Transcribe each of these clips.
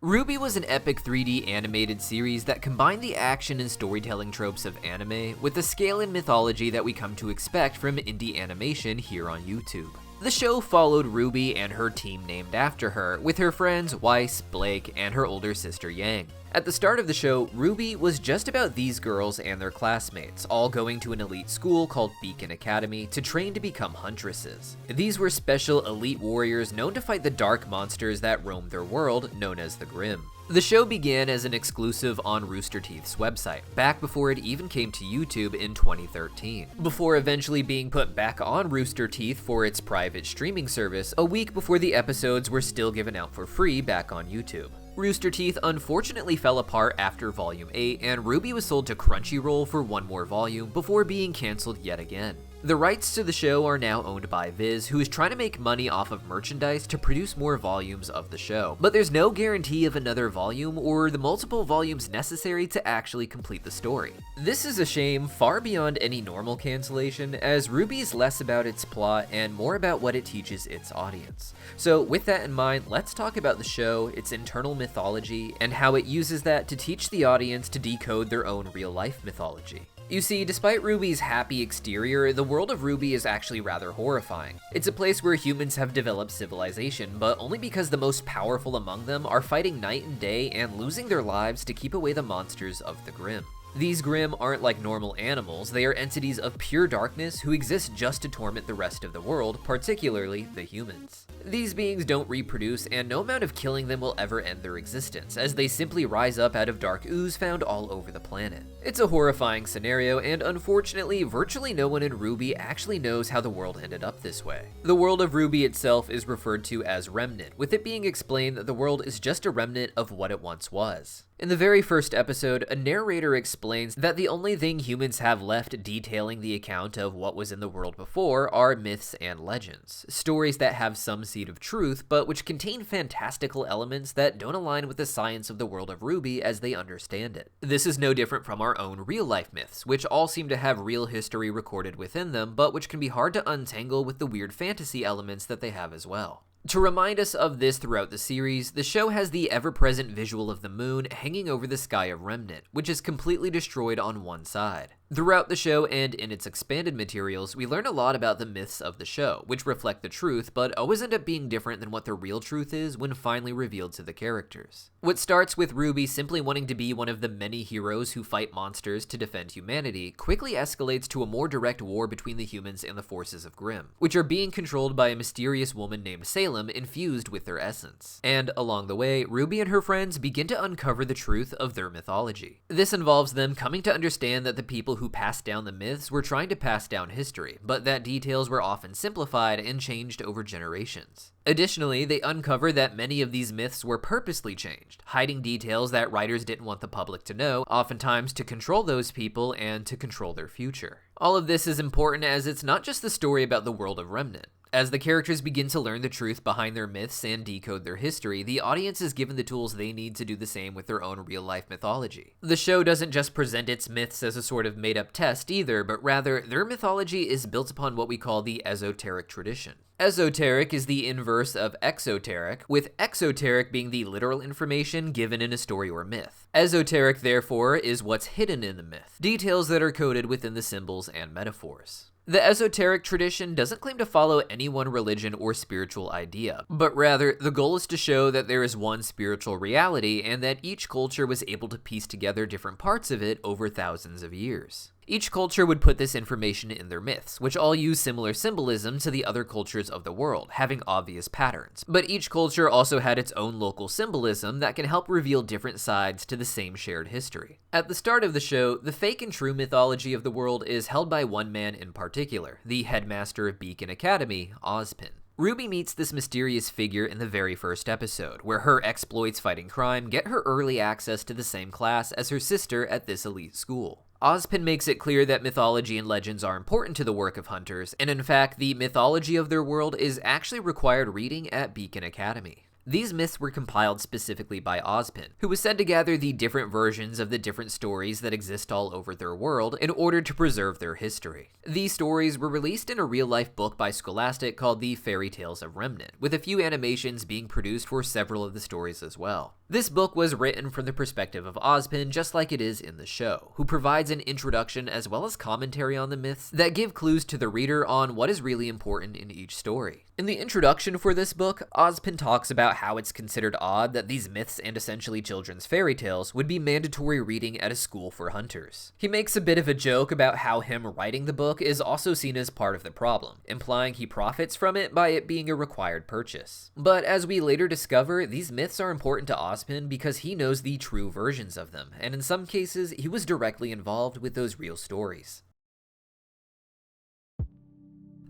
RWBY was an epic 3D animated series that combined the action and storytelling tropes of anime with the scale and mythology that we come to expect from indie animation here on YouTube. The show followed RWBY and her team named after her, with her friends Weiss, Blake, and her older sister Yang. At the start of the show, RWBY was just about these girls and their classmates, all going to an elite school called Beacon Academy to train to become huntresses. These were special elite warriors known to fight the dark monsters that roamed their world, known as the Grimm. The show began as an exclusive on Rooster Teeth's website, back before it even came to YouTube in 2013, before eventually being put back on Rooster Teeth for its private streaming service a week before the episodes were still given out for free back on YouTube. Rooster Teeth unfortunately fell apart after Volume 8, and RWBY was sold to Crunchyroll for one more volume before being cancelled yet again. The rights to the show are now owned by Viz, who is trying to make money off of merchandise to produce more volumes of the show, but there's no guarantee of another volume or the multiple volumes necessary to actually complete the story. This is a shame far beyond any normal cancellation, as RWBY is less about its plot and more about what it teaches its audience. So with that in mind, let's talk about the show, its internal mythology, and how it uses that to teach the audience to decode their own real-life mythology. You see, despite RWBY's happy exterior, the world of RWBY is actually rather horrifying. It's a place where humans have developed civilization, but only because the most powerful among them are fighting night and day and losing their lives to keep away the monsters of the Grimm. These Grimm aren't like normal animals, they are entities of pure darkness who exist just to torment the rest of the world, particularly the humans. These beings don't reproduce, and no amount of killing them will ever end their existence, as they simply rise up out of dark ooze found all over the planet. It's a horrifying scenario, and unfortunately, virtually no one in RWBY actually knows how the world ended up this way. The world of RWBY itself is referred to as Remnant, with it being explained that the world is just a remnant of what it once was. In the very first episode, a narrator explains that the only thing humans have left detailing the account of what was in the world before are myths and legends, stories that have some seed of truth, but which contain fantastical elements that don't align with the science of the world of RWBY as they understand it. This is no different from our own real-life myths, which all seem to have real history recorded within them, but which can be hard to untangle with the weird fantasy elements that they have as well. To remind us of this throughout the series, the show has the ever-present visual of the moon hanging over the sky of Remnant, which is completely destroyed on one side. Throughout the show and in its expanded materials, we learn a lot about the myths of the show, which reflect the truth, but always end up being different than what the real truth is when finally revealed to the characters. What starts with RWBY simply wanting to be one of the many heroes who fight monsters to defend humanity quickly escalates to a more direct war between the humans and the forces of Grimm, which are being controlled by a mysterious woman named Salem infused with their essence. And along the way, RWBY and her friends begin to uncover the truth of their mythology. This involves them coming to understand that the people who passed down the myths were trying to pass down history, but that details were often simplified and changed over generations. Additionally, they uncover that many of these myths were purposely changed, hiding details that writers didn't want the public to know, oftentimes to control those people and to control their future. All of this is important as it's not just the story about the world of Remnant. As the characters begin to learn the truth behind their myths and decode their history, the audience is given the tools they need to do the same with their own real-life mythology. The show doesn't just present its myths as a sort of made-up test either, but rather, their mythology is built upon what we call the esoteric tradition. Esoteric is the inverse of exoteric, with exoteric being the literal information given in a story or myth. Esoteric, therefore, is what's hidden in the myth, details that are coded within the symbols and metaphors. The esoteric tradition doesn't claim to follow any one religion or spiritual idea, but rather, the goal is to show that there is one spiritual reality and that each culture was able to piece together different parts of it over thousands of years. Each culture would put this information in their myths, which all use similar symbolism to the other cultures of the world, having obvious patterns. But each culture also had its own local symbolism that can help reveal different sides to the same shared history. At the start of the show, the fake and true mythology of the world is held by one man in particular, the headmaster of Beacon Academy, Ozpin. RWBY meets this mysterious figure in the very first episode, where her exploits fighting crime get her early access to the same class as her sister at this elite school. Ozpin makes it clear that mythology and legends are important to the work of hunters, and in fact, the mythology of their world is actually required reading at Beacon Academy. These myths were compiled specifically by Ozpin, who was said to gather the different versions of the different stories that exist all over their world in order to preserve their history. These stories were released in a real-life book by Scholastic called The Fairy Tales of Remnant, with a few animations being produced for several of the stories as well. This book was written from the perspective of Ozpin, just like it is in the show, who provides an introduction as well as commentary on the myths that give clues to the reader on what is really important in each story. In the introduction for this book, Ozpin talks about how it's considered odd that these myths and essentially children's fairy tales would be mandatory reading at a school for hunters. He makes a bit of a joke about how him writing the book is also seen as part of the problem, implying he profits from it by it being a required purchase. But as we later discover, these myths are important to Ozpin because he knows the true versions of them, and in some cases, he was directly involved with those real stories.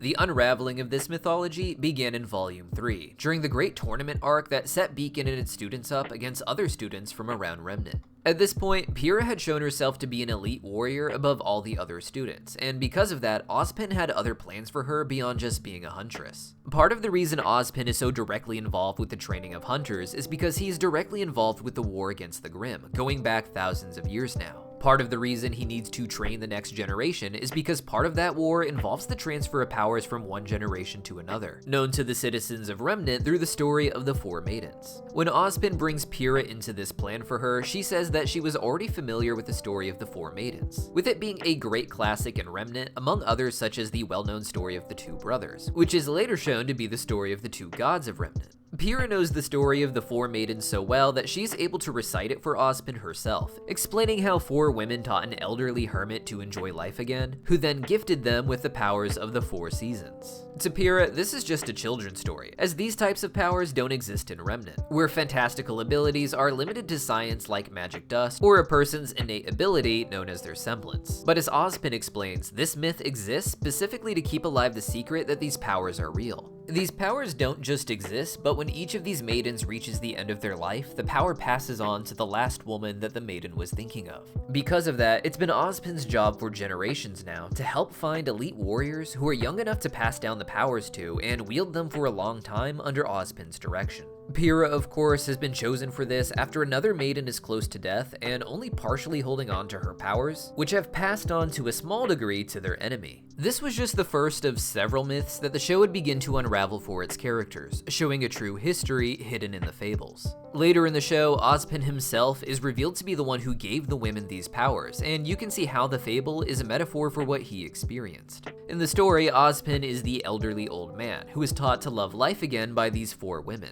The unraveling of this mythology began in Volume 3, during the Great Tournament arc that set Beacon and its students up against other students from around Remnant. At this point, Pyrrha had shown herself to be an elite warrior above all the other students, and because of that, Ozpin had other plans for her beyond just being a huntress. Part of the reason Ozpin is so directly involved with the training of hunters is because he's directly involved with the war against the Grimm, going back thousands of years now. Part of the reason he needs to train the next generation is because part of that war involves the transfer of powers from one generation to another, known to the citizens of Remnant through the story of the Four Maidens. When Ozpin brings Pyrrha into this plan for her, she says that she was already familiar with the story of the Four Maidens, with it being a great classic in Remnant, among others such as the well-known story of the Two Brothers, which is later shown to be the story of the Two Gods of Remnant. Pyrrha knows the story of the Four Maidens so well that she's able to recite it for Ozpin herself, explaining how four women taught an elderly hermit to enjoy life again, who then gifted them with the powers of the Four Seasons. To Pyrrha, this is just a children's story, as these types of powers don't exist in Remnant, where fantastical abilities are limited to science like magic dust, or a person's innate ability known as their semblance. But as Ozpin explains, this myth exists specifically to keep alive the secret that these powers are real. These powers don't just exist, but when each of these maidens reaches the end of their life, the power passes on to the last woman that the maiden was thinking of. Because of that, it's been Ozpin's job for generations now to help find elite warriors who are young enough to pass down the powers to and wield them for a long time under Ozpin's direction. Pyrrha, of course, has been chosen for this after another maiden is close to death and only partially holding on to her powers, which have passed on to a small degree to their enemy. This was just the first of several myths that the show would begin to unravel for its characters, showing a true history hidden in the fables. Later in the show, Ozpin himself is revealed to be the one who gave the women these powers, and you can see how the fable is a metaphor for what he experienced. In the story, Ozpin is the elderly old man who is taught to love life again by these four women.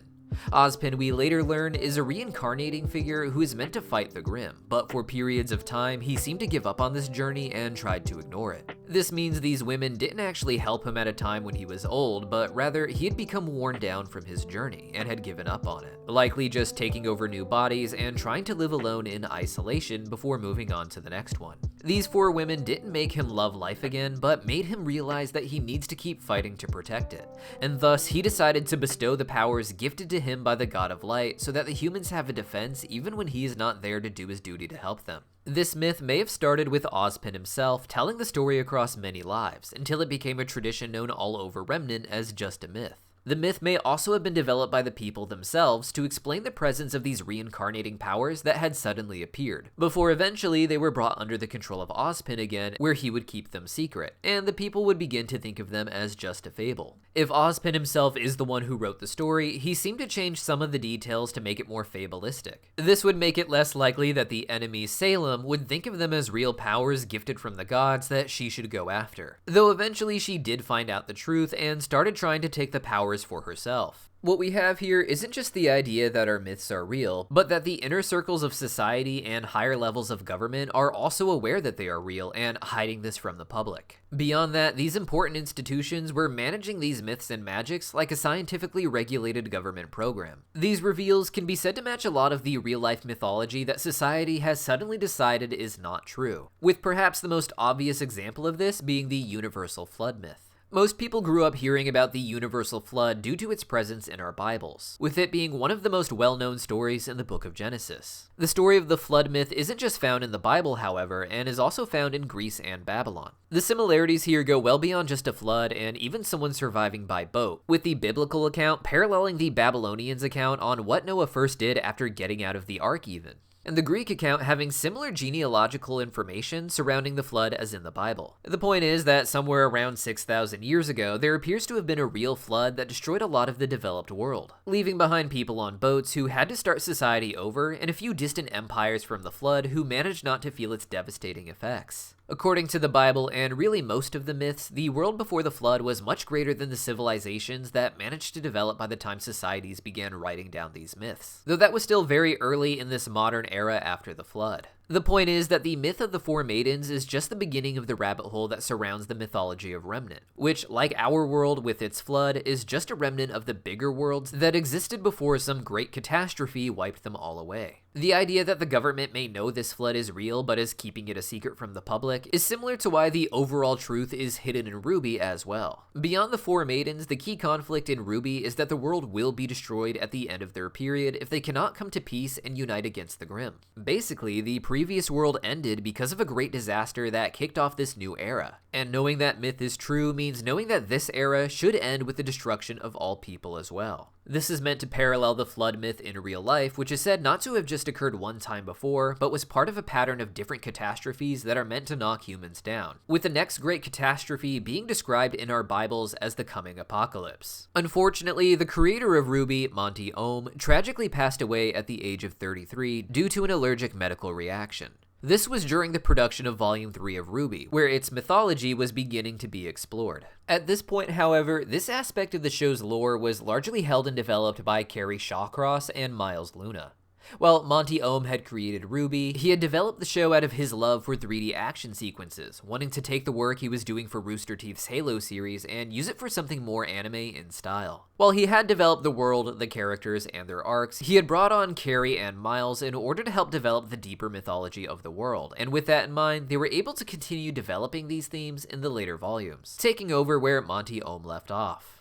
Ozpin, we later learn, is a reincarnating figure who is meant to fight the Grimm, but for periods of time he seemed to give up on this journey and tried to ignore it. This means these women didn't actually help him at a time when he was old, but rather he had become worn down from his journey and had given up on it, likely just taking over new bodies and trying to live alone in isolation before moving on to the next one. These four women didn't make him love life again, but made him realize that he needs to keep fighting to protect it, and thus he decided to bestow the powers gifted to him by the God of Light so that the humans have a defense even when he is not there to do his duty to help them. This myth may have started with Ozpin himself telling the story across many lives, until it became a tradition known all over Remnant as just a myth. The myth may also have been developed by the people themselves to explain the presence of these reincarnating powers that had suddenly appeared, before eventually they were brought under the control of Ozpin again, where he would keep them secret, and the people would begin to think of them as just a fable. If Ozpin himself is the one who wrote the story, he seemed to change some of the details to make it more fabulistic. This would make it less likely that the enemy Salem would think of them as real powers gifted from the gods that she should go after, though eventually she did find out the truth and started trying to take the powers for herself. What we have here isn't just the idea that our myths are real, but that the inner circles of society and higher levels of government are also aware that they are real and hiding this from the public. Beyond that, these important institutions were managing these myths and magics like a scientifically regulated government program. These reveals can be said to match a lot of the real-life mythology that society has suddenly decided is not true, with perhaps the most obvious example of this being the universal flood myth. Most people grew up hearing about the universal flood due to its presence in our Bibles, with it being one of the most well-known stories in the book of Genesis. The story of the flood myth isn't just found in the Bible, however, and is also found in Greece and Babylon. The similarities here go well beyond just a flood and even someone surviving by boat, with the biblical account paralleling the Babylonians' account on what Noah first did after getting out of the ark even. and the Greek account having similar genealogical information surrounding the flood as in the Bible. The point is that somewhere around 6,000 years ago, there appears to have been a real flood that destroyed a lot of the developed world, leaving behind people on boats who had to start society over and a few distant empires from the flood who managed not to feel its devastating effects. According to the Bible and really most of the myths, the world before the flood was much greater than the civilizations that managed to develop by the time societies began writing down these myths, though that was still very early in this modern era after the flood. The point is that the myth of the Four Maidens is just the beginning of the rabbit hole that surrounds the mythology of Remnant, which, like our world with its flood, is just a remnant of the bigger worlds that existed before some great catastrophe wiped them all away. The idea that the government may know this flood is real but is keeping it a secret from the public is similar to why the overall truth is hidden in RWBY as well. Beyond the Four Maidens, the key conflict in RWBY is that the world will be destroyed at the end of their period if they cannot come to peace and unite against the Grimm. Basically, the previous world ended because of a great disaster that kicked off this new era, and knowing that myth is true means knowing that this era should end with the destruction of all people as well. This is meant to parallel the flood myth in real life, which is said not to have just occurred one time before, but was part of a pattern of different catastrophes that are meant to knock humans down, with the next great catastrophe being described in our Bibles as the coming apocalypse. Unfortunately, the creator of RWBY, Monty Ohm, tragically passed away at the age of 33 due to an allergic medical reaction. This was during the production of Volume 3 of RWBY, where its mythology was beginning to be explored. At this point, however, this aspect of the show's lore was largely held and developed by Kerry Shawcross and Miles Luna. While Monty Ohm had created RWBY, he had developed the show out of his love for 3D action sequences, wanting to take the work he was doing for Rooster Teeth's Halo series and use it for something more anime in style. While he had developed the world, the characters, and their arcs, he had brought on Kerry and Miles in order to help develop the deeper mythology of the world, and with that in mind, they were able to continue developing these themes in the later volumes, taking over where Monty Ohm left off.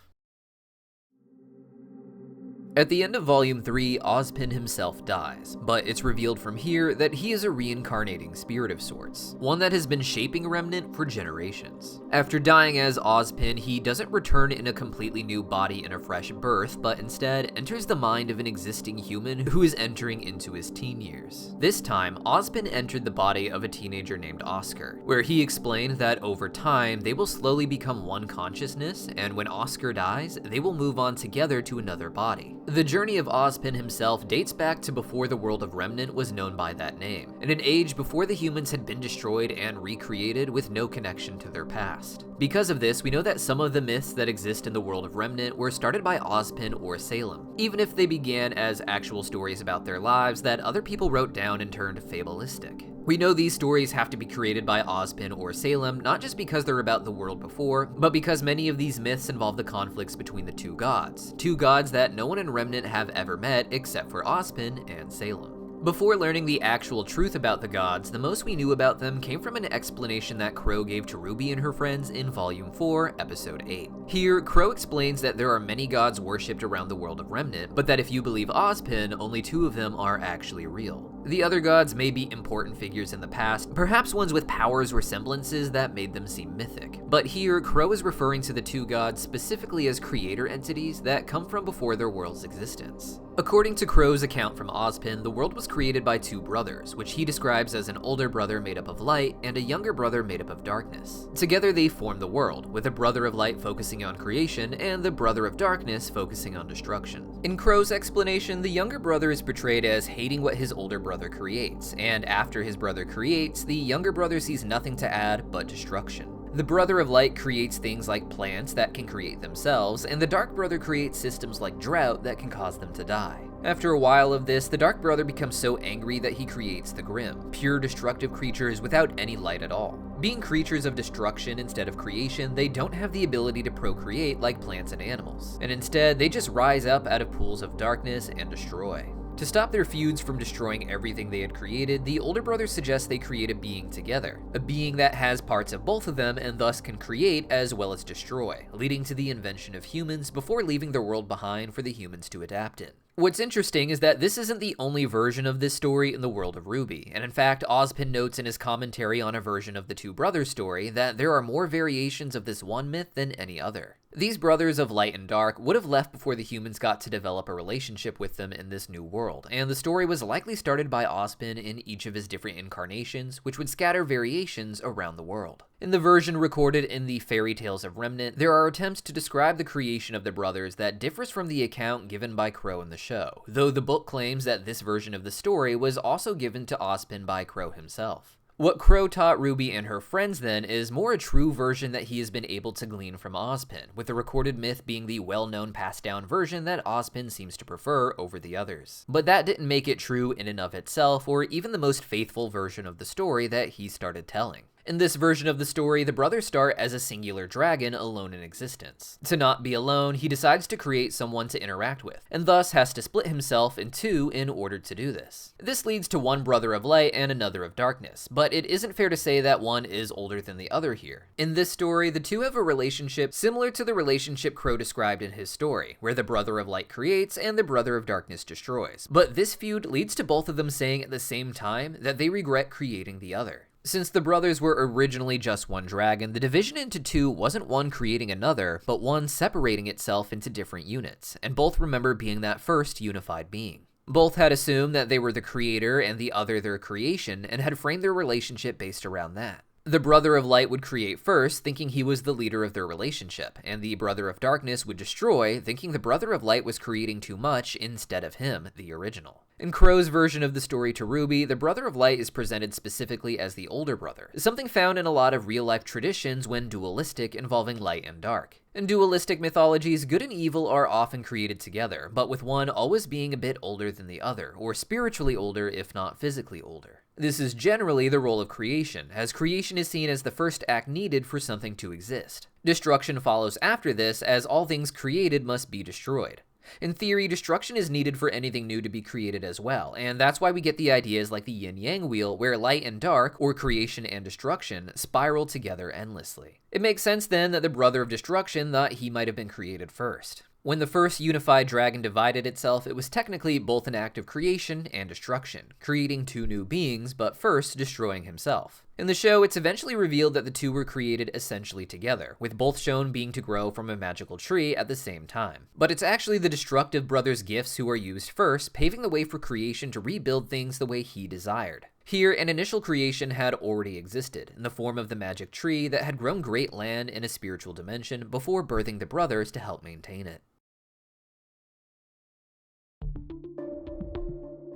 At the end of Volume 3, Ozpin himself dies, but it's revealed from here that he is a reincarnating spirit of sorts, one that has been shaping Remnant for generations. After dying as Ozpin, he doesn't return in a completely new body in a fresh birth, but instead enters the mind of an existing human who is entering into his teen years. This time, Ozpin entered the body of a teenager named Oscar, where he explained that over time, they will slowly become one consciousness, and when Oscar dies, they will move on together to another body. The journey of Ozpin himself dates back to before the world of Remnant was known by that name, in an age before the humans had been destroyed and recreated with no connection to their past. Because of this, we know that some of the myths that exist in the world of Remnant were started by Ozpin or Salem, even if they began as actual stories about their lives that other people wrote down and turned fabulistic. We know these stories have to be created by Ozpin or Salem, not just because they're about the world before, but because many of these myths involve the conflicts between the two gods that no one in Remnant have ever met except for Ozpin and Salem. Before learning the actual truth about the gods, the most we knew about them came from an explanation that Crow gave to RWBY and her friends in Volume 4, Episode 8. Here, Crow explains that there are many gods worshipped around the world of Remnant, but that if you believe Ozpin, only 2 of them are actually real. The other gods may be important figures in the past, perhaps ones with powers or semblances that made them seem mythic. But here, Crow is referring to the 2 gods specifically as creator entities that come from before their world's existence. According to Crow's account from Ozpin, the world was created by 2 brothers, which he describes as an older brother made up of light and a younger brother made up of darkness. Together they form the world, with a brother of light focusing on creation and the brother of darkness focusing on destruction. In Crow's explanation, the younger brother is portrayed as hating what his older brother creates, and after his brother creates, the younger brother sees nothing to add but destruction. The brother of light creates things like plants that can create themselves, and the dark brother creates systems like drought that can cause them to die. After a while of this, the dark brother becomes so angry that he creates the Grimm, pure destructive creatures without any light at all. Being creatures of destruction instead of creation, they don't have the ability to procreate like plants and animals, and instead they just rise up out of pools of darkness and destroy. To stop their feuds from destroying everything they had created, the older brothers suggest they create a being together. A being that has parts of both of them and thus can create as well as destroy, leading to the invention of humans before leaving their world behind for the humans to adapt in. What's interesting is that this isn't the only version of this story in the world of RWBY, and in fact, Ozpin notes in his commentary on a version of the 2 brothers story that there are more variations of this one myth than any other. These brothers of light and dark would have left before the humans got to develop a relationship with them in this new world, and the story was likely started by Ozpin in each of his different incarnations, which would scatter variations around the world. In the version recorded in the Fairy Tales of Remnant, there are attempts to describe the creation of the brothers that differs from the account given by Crow in the show, though the book claims that this version of the story was also given to Ozpin by Crow himself. What Crow taught RWBY and her friends then is more a true version that he has been able to glean from Ozpin, with the recorded myth being the well-known passed-down version that Ozpin seems to prefer over the others. But that didn't make it true in and of itself, or even the most faithful version of the story that he started telling. In this version of the story, the brothers start as a singular dragon alone in existence. To not be alone, he decides to create someone to interact with, and thus has to split himself in two in order to do this. This leads to one brother of light and another of darkness, but it isn't fair to say that one is older than the other here. In this story, the two have a relationship similar to the relationship Crow described in his story, where the brother of light creates and the brother of darkness destroys. But this feud leads to both of them saying at the same time that they regret creating the other. Since the brothers were originally just one dragon, the division into two wasn't one creating another, but one separating itself into different units, and both remember being that first unified being. Both had assumed that they were the creator and the other their creation, and had framed their relationship based around that. The brother of light would create first, thinking he was the leader of their relationship, and the brother of darkness would destroy, thinking the brother of light was creating too much instead of him, the original. In Crow's version of the story to RWBY, the brother of light is presented specifically as the older brother, something found in a lot of real-life traditions when dualistic, involving light and dark. In dualistic mythologies, good and evil are often created together, but with one always being a bit older than the other, or spiritually older if not physically older. This is generally the role of creation, as creation is seen as the first act needed for something to exist. Destruction follows after this, as all things created must be destroyed. In theory, destruction is needed for anything new to be created as well, and that's why we get the ideas like the yin-yang wheel, where light and dark, or creation and destruction, spiral together endlessly. It makes sense then that the brother of destruction thought he might have been created first. When the first unified dragon divided itself, it was technically both an act of creation and destruction, creating two new beings, but first destroying himself. In the show, it's eventually revealed that the two were created essentially together, with both shown being to grow from a magical tree at the same time. But it's actually the destructive brother's gifts who are used first, paving the way for creation to rebuild things the way he desired. Here, an initial creation had already existed, in the form of the magic tree that had grown great land in a spiritual dimension before birthing the brothers to help maintain it.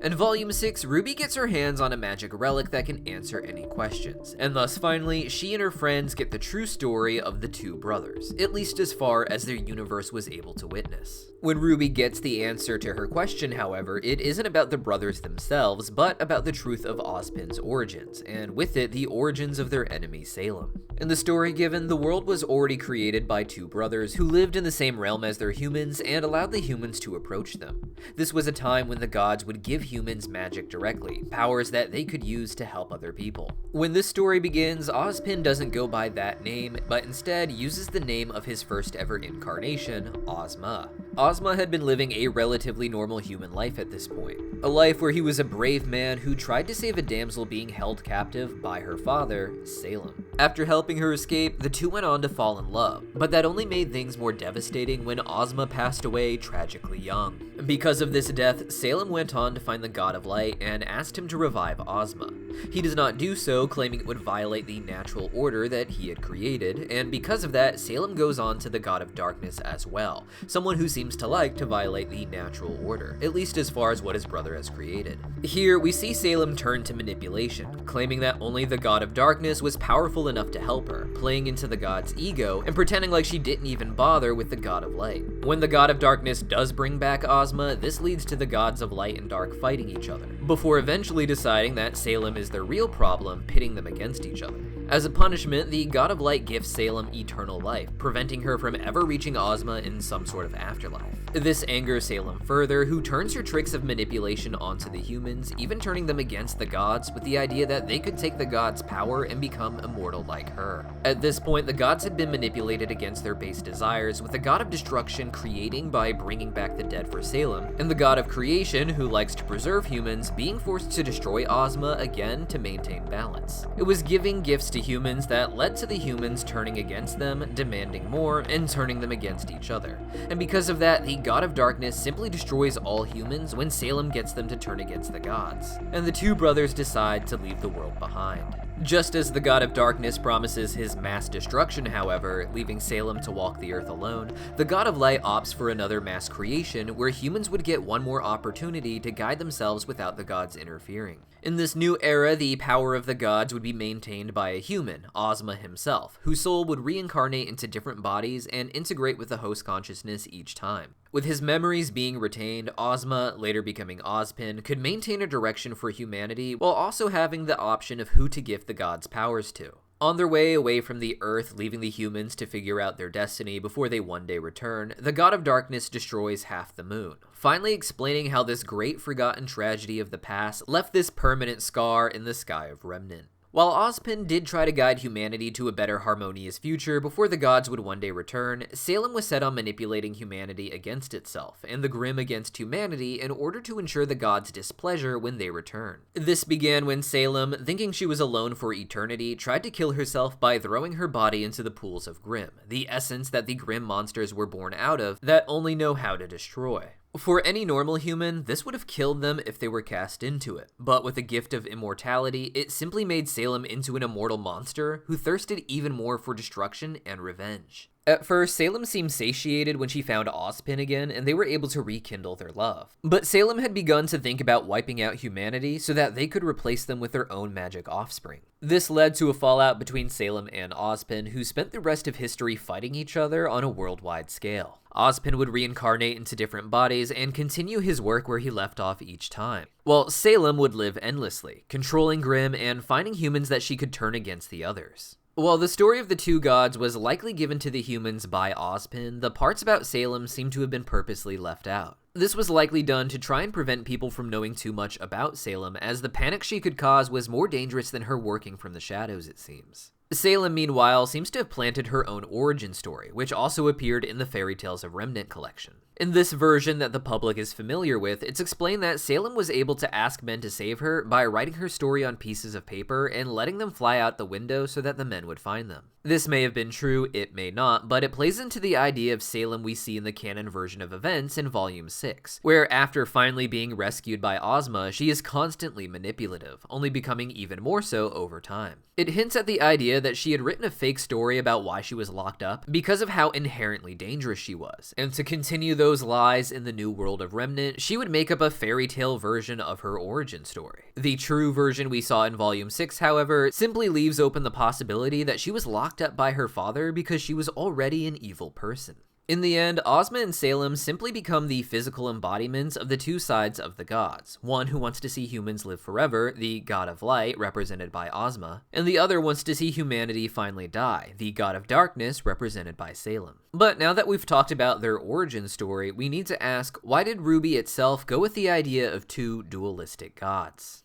In Volume 6, RWBY gets her hands on a magic relic that can answer any questions, and thus finally, she and her friends get the true story of the two brothers, at least as far as their universe was able to witness. When RWBY gets the answer to her question, however, it isn't about the brothers themselves, but about the truth of Ozpin's origins, and with it, the origins of their enemy Salem. In the story given, the world was already created by two brothers who lived in the same realm as their humans and allowed the humans to approach them. This was a time when the gods would give humans magic directly, powers that they could use to help other people. When this story begins, Ozpin doesn't go by that name, but instead uses the name of his first ever incarnation, Ozma. Ozma had been living a relatively normal human life at this point, a life where he was a brave man who tried to save a damsel being held captive by her father, Salem. After helping her escape, the two went on to fall in love, but that only made things more devastating when Ozma passed away tragically young. Because of this death, Salem went on to find the God of Light and asked him to revive Ozma. He does not do so, claiming it would violate the natural order that he had created, and because of that, Salem goes on to the God of Darkness as well, someone who seems to like to violate the natural order, at least as far as what his brother has created. Here, we see Salem turn to manipulation, claiming that only the God of Darkness was powerful enough to help her, playing into the god's ego, and pretending like she didn't even bother with the God of Light. When the God of Darkness does bring back Ozma, this leads to the gods of Light and Dark fighting each other, before eventually deciding that Salem is the real problem, pitting them against each other. As a punishment, the God of Light gives Salem eternal life, preventing her from ever reaching Ozma in some sort of afterlife. This angers Salem further, who turns her tricks of manipulation onto the humans, even turning them against the gods with the idea that they could take the gods' power and become immortal like her. At this point, the gods had been manipulated against their base desires, with the God of Destruction creating by bringing back the dead for Salem, and the God of Creation, who likes to preserve humans, being forced to destroy Ozma again to maintain balance. It was giving gifts to to humans that led to the humans turning against them, demanding more, and turning them against each other. And because of that, the God of Darkness simply destroys all humans when Salem gets them to turn against the gods. And the two brothers decide to leave the world behind. Just as the God of Darkness promises his mass destruction, however, leaving Salem to walk the earth alone, the God of Light opts for another mass creation where humans would get one more opportunity to guide themselves without the gods interfering. In this new era, the power of the gods would be maintained by a human, Ozma himself, whose soul would reincarnate into different bodies and integrate with the host consciousness each time. With his memories being retained, Ozma, later becoming Ozpin, could maintain a direction for humanity while also having the option of who to gift the gods' powers to. On their way away from the Earth, leaving the humans to figure out their destiny before they one day return, the God of Darkness destroys half the moon, finally explaining how this great forgotten tragedy of the past left this permanent scar in the sky of Remnant. While Ozpin did try to guide humanity to a better harmonious future before the gods would one day return, Salem was set on manipulating humanity against itself, and the Grimm against humanity in order to ensure the gods' displeasure when they return. This began when Salem, thinking she was alone for eternity, tried to kill herself by throwing her body into the pools of Grimm, the essence that the Grimm monsters were born out of that only know how to destroy. For any normal human, this would have killed them if they were cast into it, but with the gift of immortality, it simply made Salem into an immortal monster who thirsted even more for destruction and revenge. At first, Salem seemed satiated when she found Ozpin again, and they were able to rekindle their love. But Salem had begun to think about wiping out humanity so that they could replace them with their own magic offspring. This led to a fallout between Salem and Ozpin, who spent the rest of history fighting each other on a worldwide scale. Ozpin would reincarnate into different bodies and continue his work where he left off each time, while Salem would live endlessly, controlling Grimm and finding humans that she could turn against the others. While the story of the two gods was likely given to the humans by Ozpin, the parts about Salem seem to have been purposely left out. This was likely done to try and prevent people from knowing too much about Salem, as the panic she could cause was more dangerous than her working from the shadows, it seems. Salem, meanwhile, seems to have planted her own origin story, which also appeared in the Fairy Tales of Remnant collection. In this version that the public is familiar with, it's explained that Salem was able to ask men to save her by writing her story on pieces of paper and letting them fly out the window so that the men would find them. This may have been true, it may not, but it plays into the idea of Salem we see in the canon version of events in Volume 6, where after finally being rescued by Ozma, she is constantly manipulative, only becoming even more so over time. It hints at the idea that she had written a fake story about why she was locked up because of how inherently dangerous she was, and to continue those lies in the new world of Remnant, she would make up a fairy tale version of her origin story. The true version we saw in Volume 6, however, simply leaves open the possibility that she was locked up by her father because she was already an evil person. In the end, Ozma and Salem simply become the physical embodiments of the two sides of the gods. One who wants to see humans live forever, the God of Light, represented by Ozma, and the other wants to see humanity finally die, the God of Darkness, represented by Salem. But now that we've talked about their origin story, we need to ask, why did RWBY itself go with the idea of two dualistic gods?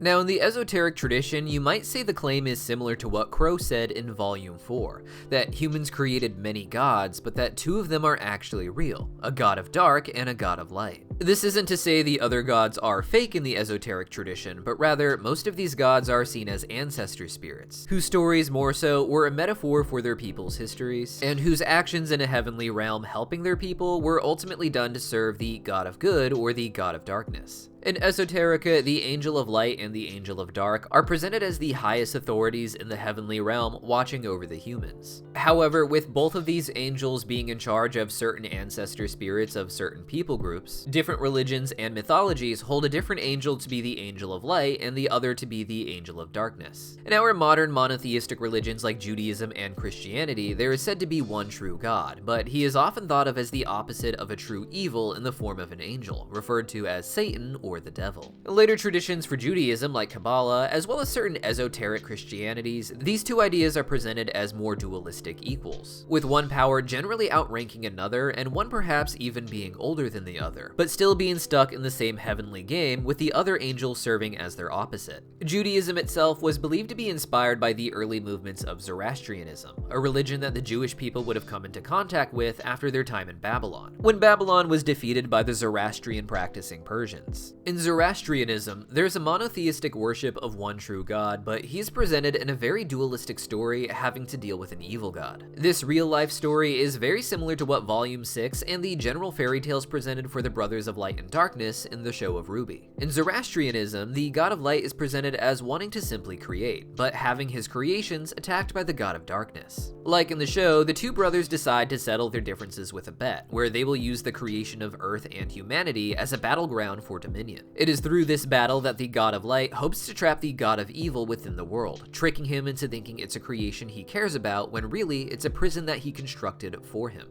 Now, in the esoteric tradition, you might say the claim is similar to what Crow said in Volume 4, that humans created many gods, but that two of them are actually real, a god of dark and a god of light. This isn't to say the other gods are fake in the esoteric tradition, but rather, most of these gods are seen as ancestor spirits, whose stories more so were a metaphor for their people's histories, and whose actions in a heavenly realm helping their people were ultimately done to serve the god of good or the god of darkness. In Esoterica, the Angel of Light and the Angel of Dark are presented as the highest authorities in the heavenly realm watching over the humans. However, with both of these angels being in charge of certain ancestor spirits of certain people groups, different religions and mythologies hold a different angel to be the Angel of Light and the other to be the Angel of Darkness. In our modern monotheistic religions like Judaism and Christianity, there is said to be one true God, but he is often thought of as the opposite of a true evil in the form of an angel, referred to as Satan or the devil. Later traditions for Judaism like Kabbalah, as well as certain esoteric Christianities, these two ideas are presented as more dualistic equals, with one power generally outranking another and one perhaps even being older than the other, but still being stuck in the same heavenly game with the other angel serving as their opposite. Judaism itself was believed to be inspired by the early movements of Zoroastrianism, a religion that the Jewish people would have come into contact with after their time in Babylon, when Babylon was defeated by the Zoroastrian practicing Persians. In Zoroastrianism, there's a monotheistic worship of one true god, but he's presented in a very dualistic story having to deal with an evil god. This real-life story is very similar to what Volume 6 and the general fairy tales presented for the Brothers of Light and Darkness in the show of RWBY. In Zoroastrianism, the god of light is presented as wanting to simply create, but having his creations attacked by the god of darkness. Like in the show, the two brothers decide to settle their differences with a bet, where they will use the creation of Earth and humanity as a battleground for dominion. It is through this battle that the god of light hopes to trap the god of evil within the world, tricking him into thinking it's a creation he cares about when really it's a prison that he constructed for him.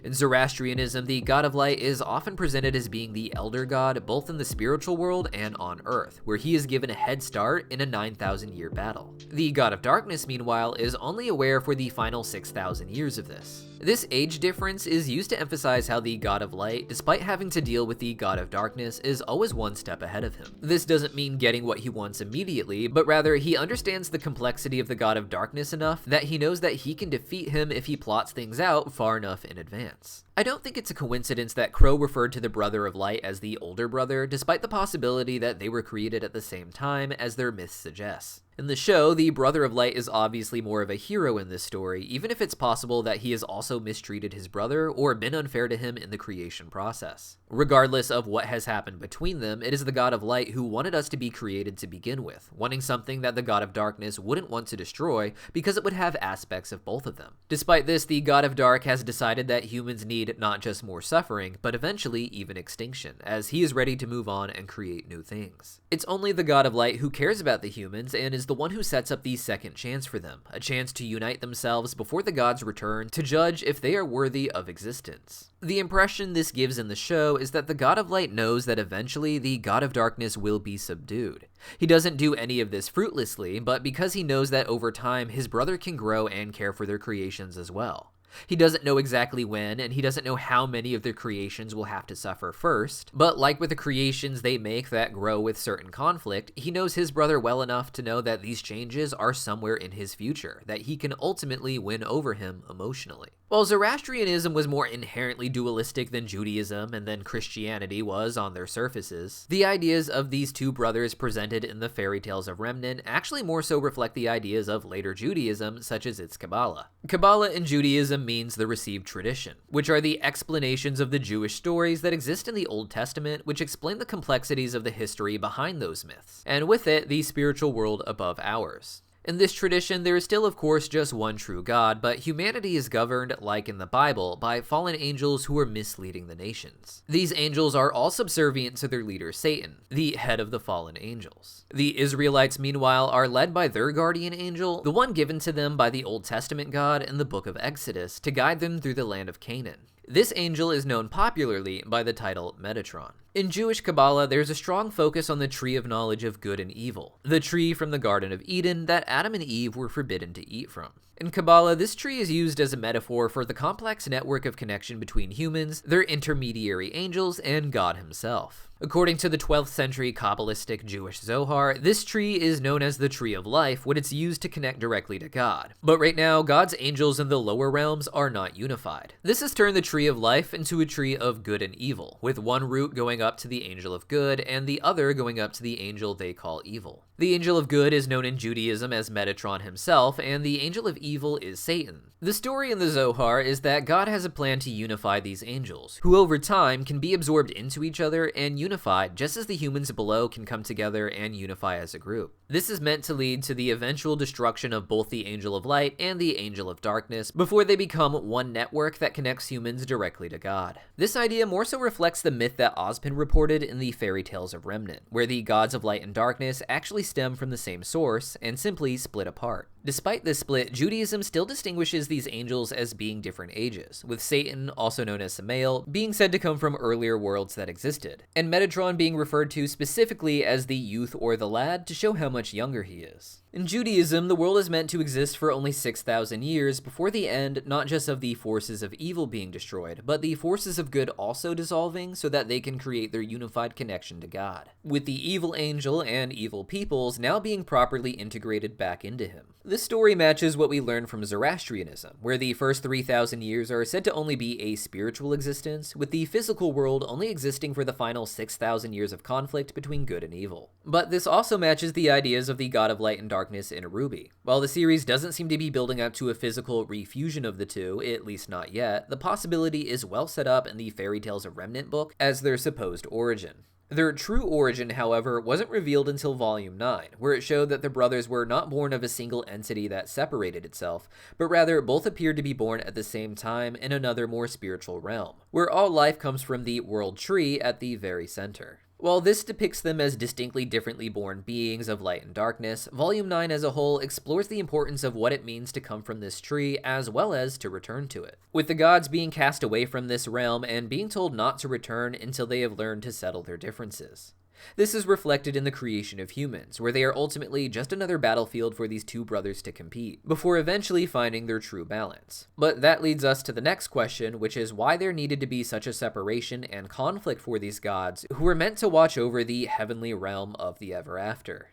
In Zoroastrianism, the god of light is often presented as being the elder god both in the spiritual world and on Earth, where he is given a head start in a 9,000-year battle. The god of darkness, meanwhile, is only aware for the final 6,000 years of this. This age difference is used to emphasize how the god of light, despite having to deal with the god of darkness, is always one step ahead of him. This doesn't mean getting what he wants immediately, but rather he understands the complexity of the god of darkness enough that he knows that he can defeat him if he plots things out far enough in advance. I don't think it's a coincidence that Crow referred to the Brother of Light as the older brother, despite the possibility that they were created at the same time as their myth suggests. In the show, the Brother of Light is obviously more of a hero in this story, even if it's possible that he has also mistreated his brother or been unfair to him in the creation process. Regardless of what has happened between them, it is the God of Light who wanted us to be created to begin with, wanting something that the God of Darkness wouldn't want to destroy because it would have aspects of both of them. Despite this, the God of Dark has decided that humans need not just more suffering, but eventually even extinction, as he is ready to move on and create new things. It's only the God of Light who cares about the humans and is the one who sets up the second chance for them, a chance to unite themselves before the gods return to judge if they are worthy of existence. The impression this gives in the show is that the God of Light knows that eventually the God of Darkness will be subdued. He doesn't do any of this fruitlessly, but because he knows that over time his brother can grow and care for their creations as well. He doesn't know exactly when, and he doesn't know how many of their creations will have to suffer first, but like with the creations they make that grow with certain conflict, he knows his brother well enough to know that these changes are somewhere in his future, that he can ultimately win over him emotionally. While Zoroastrianism was more inherently dualistic than Judaism and than Christianity was on their surfaces, the ideas of these two brothers presented in the fairy tales of Remnant actually more so reflect the ideas of later Judaism, such as its Kabbalah. Kabbalah in Judaism means the received tradition, which are the explanations of the Jewish stories that exist in the Old Testament, which explain the complexities of the history behind those myths, and with it, the spiritual world above ours. In this tradition, there is still of course just one true God, but humanity is governed, like in the Bible, by fallen angels who are misleading the nations. These angels are all subservient to their leader Satan, the head of the fallen angels. The Israelites, meanwhile, are led by their guardian angel, the one given to them by the Old Testament God in the book of Exodus to guide them through the land of Canaan. This angel is known popularly by the title Metatron. In Jewish Kabbalah, there's a strong focus on the tree of knowledge of good and evil, the tree from the Garden of Eden that Adam and Eve were forbidden to eat from. In Kabbalah, this tree is used as a metaphor for the complex network of connection between humans, their intermediary angels, and God himself. According to the 12th century Kabbalistic Jewish Zohar, this tree is known as the Tree of Life when it's used to connect directly to God. But right now, God's angels in the lower realms are not unified. This has turned the Tree of Life into a tree of good and evil, with one root going up to the angel of good and the other going up to the angel they call evil. The angel of good is known in Judaism as Metatron himself, and the angel of evil is Satan. The story in the Zohar is that God has a plan to unify these angels, who over time can be absorbed into each other and unified just as the humans below can come together and unify as a group. This is meant to lead to the eventual destruction of both the angel of light and the angel of darkness before they become one network that connects humans directly to God. This idea more so reflects the myth that Ozpin reported in the fairy tales of Remnant, where the gods of light and darkness actually stem from the same source and simply split apart. Despite this split, Judaism still distinguishes these angels as being different ages, with Satan, also known as Samael, being said to come from earlier worlds that existed, and Metatron being referred to specifically as the youth or the lad to show how much younger he is. In Judaism, the world is meant to exist for only 6,000 years before the end, not just of the forces of evil being destroyed, but the forces of good also dissolving so that they can create their unified connection to God, with the evil angel and evil peoples now being properly integrated back into him. This This story matches what we learn from Zoroastrianism, where the first 3,000 years are said to only be a spiritual existence, with the physical world only existing for the final 6,000 years of conflict between good and evil. But this also matches the ideas of the god of light and darkness in RWBY. While the series doesn't seem to be building up to a physical refusion of the two, at least not yet, the possibility is well set up in the Fairy Tales of Remnant book as their supposed origin. Their true origin, however, wasn't revealed until Volume 9, where it showed that the brothers were not born of a single entity that separated itself, but rather both appeared to be born at the same time in another more spiritual realm, where all life comes from the World Tree at the very center. While this depicts them as distinctly differently born beings of light and darkness, Volume 9 as a whole explores the importance of what it means to come from this tree as well as to return to it, with the gods being cast away from this realm and being told not to return until they have learned to settle their differences. This is reflected in the creation of humans, where they are ultimately just another battlefield for these two brothers to compete, before eventually finding their true balance. But that leads us to the next question, which is why there needed to be such a separation and conflict for these gods, who were meant to watch over the heavenly realm of the ever after.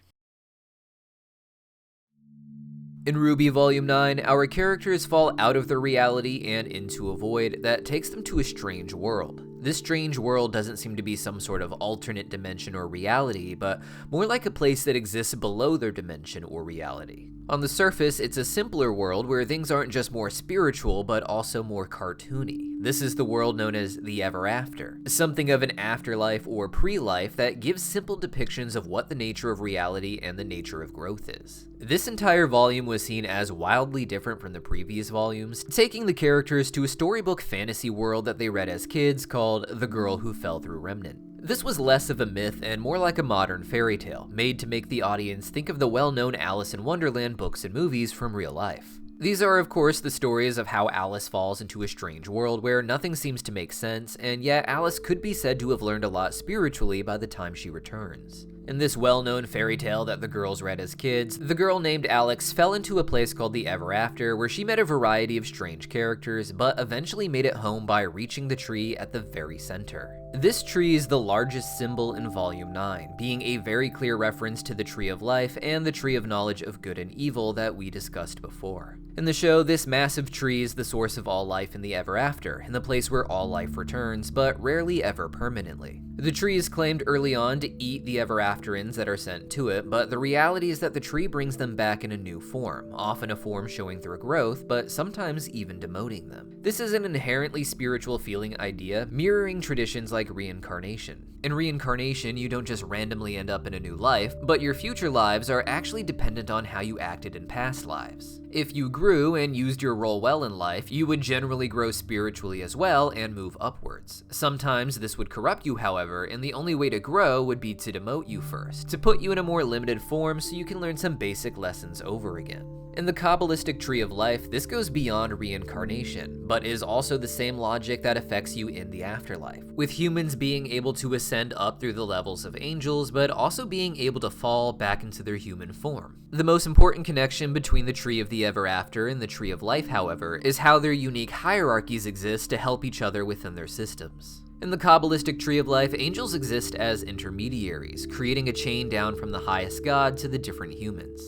In RWBY Volume 9, our characters fall out of their reality and into a void that takes them to a strange world. This strange world doesn't seem to be some sort of alternate dimension or reality, but more like a place that exists below their dimension or reality. On the surface, it's a simpler world where things aren't just more spiritual, but also more cartoony. This is the world known as the Ever After, something of an afterlife or pre-life that gives simple depictions of what the nature of reality and the nature of growth is. This entire volume was seen as wildly different from the previous volumes, taking the characters to a storybook fantasy world that they read as kids called The Girl Who Fell Through Remnant. This was less of a myth and more like a modern fairy tale, made to make the audience think of the well-known Alice in Wonderland books and movies from real life. These are, of course, the stories of how Alice falls into a strange world where nothing seems to make sense, and yet Alice could be said to have learned a lot spiritually by the time she returns. In this well-known fairy tale that the girls read as kids, the girl named Alex fell into a place called the Ever After, where she met a variety of strange characters, but eventually made it home by reaching the tree at the very center. This tree is the largest symbol in Volume 9, being a very clear reference to the Tree of Life and the Tree of Knowledge of Good and Evil that we discussed before. In the show, this massive tree is the source of all life in the Ever After, and the place where all life returns, but rarely ever permanently. The tree is claimed early on to eat the Ever Afterins that are sent to it, but the reality is that the tree brings them back in a new form, often a form showing their growth, but sometimes even demoting them. This is an inherently spiritual feeling idea, mirroring traditions like reincarnation. In reincarnation, you don't just randomly end up in a new life, but your future lives are actually dependent on how you acted in past lives. If you grew and used your role well in life, you would generally grow spiritually as well and move upwards. Sometimes this would corrupt you, however, and the only way to grow would be to demote you first, to put you in a more limited form so you can learn some basic lessons over again. In the Kabbalistic Tree of Life, this goes beyond reincarnation, but is also the same logic that affects you in the afterlife, with humans being able to ascend up through the levels of angels, but also being able to fall back into their human form. The most important connection between the Tree of the Ever After and the Tree of Life, however, is how their unique hierarchies exist to help each other within their systems. In the Kabbalistic Tree of Life, angels exist as intermediaries, creating a chain down from the highest god to the different humans.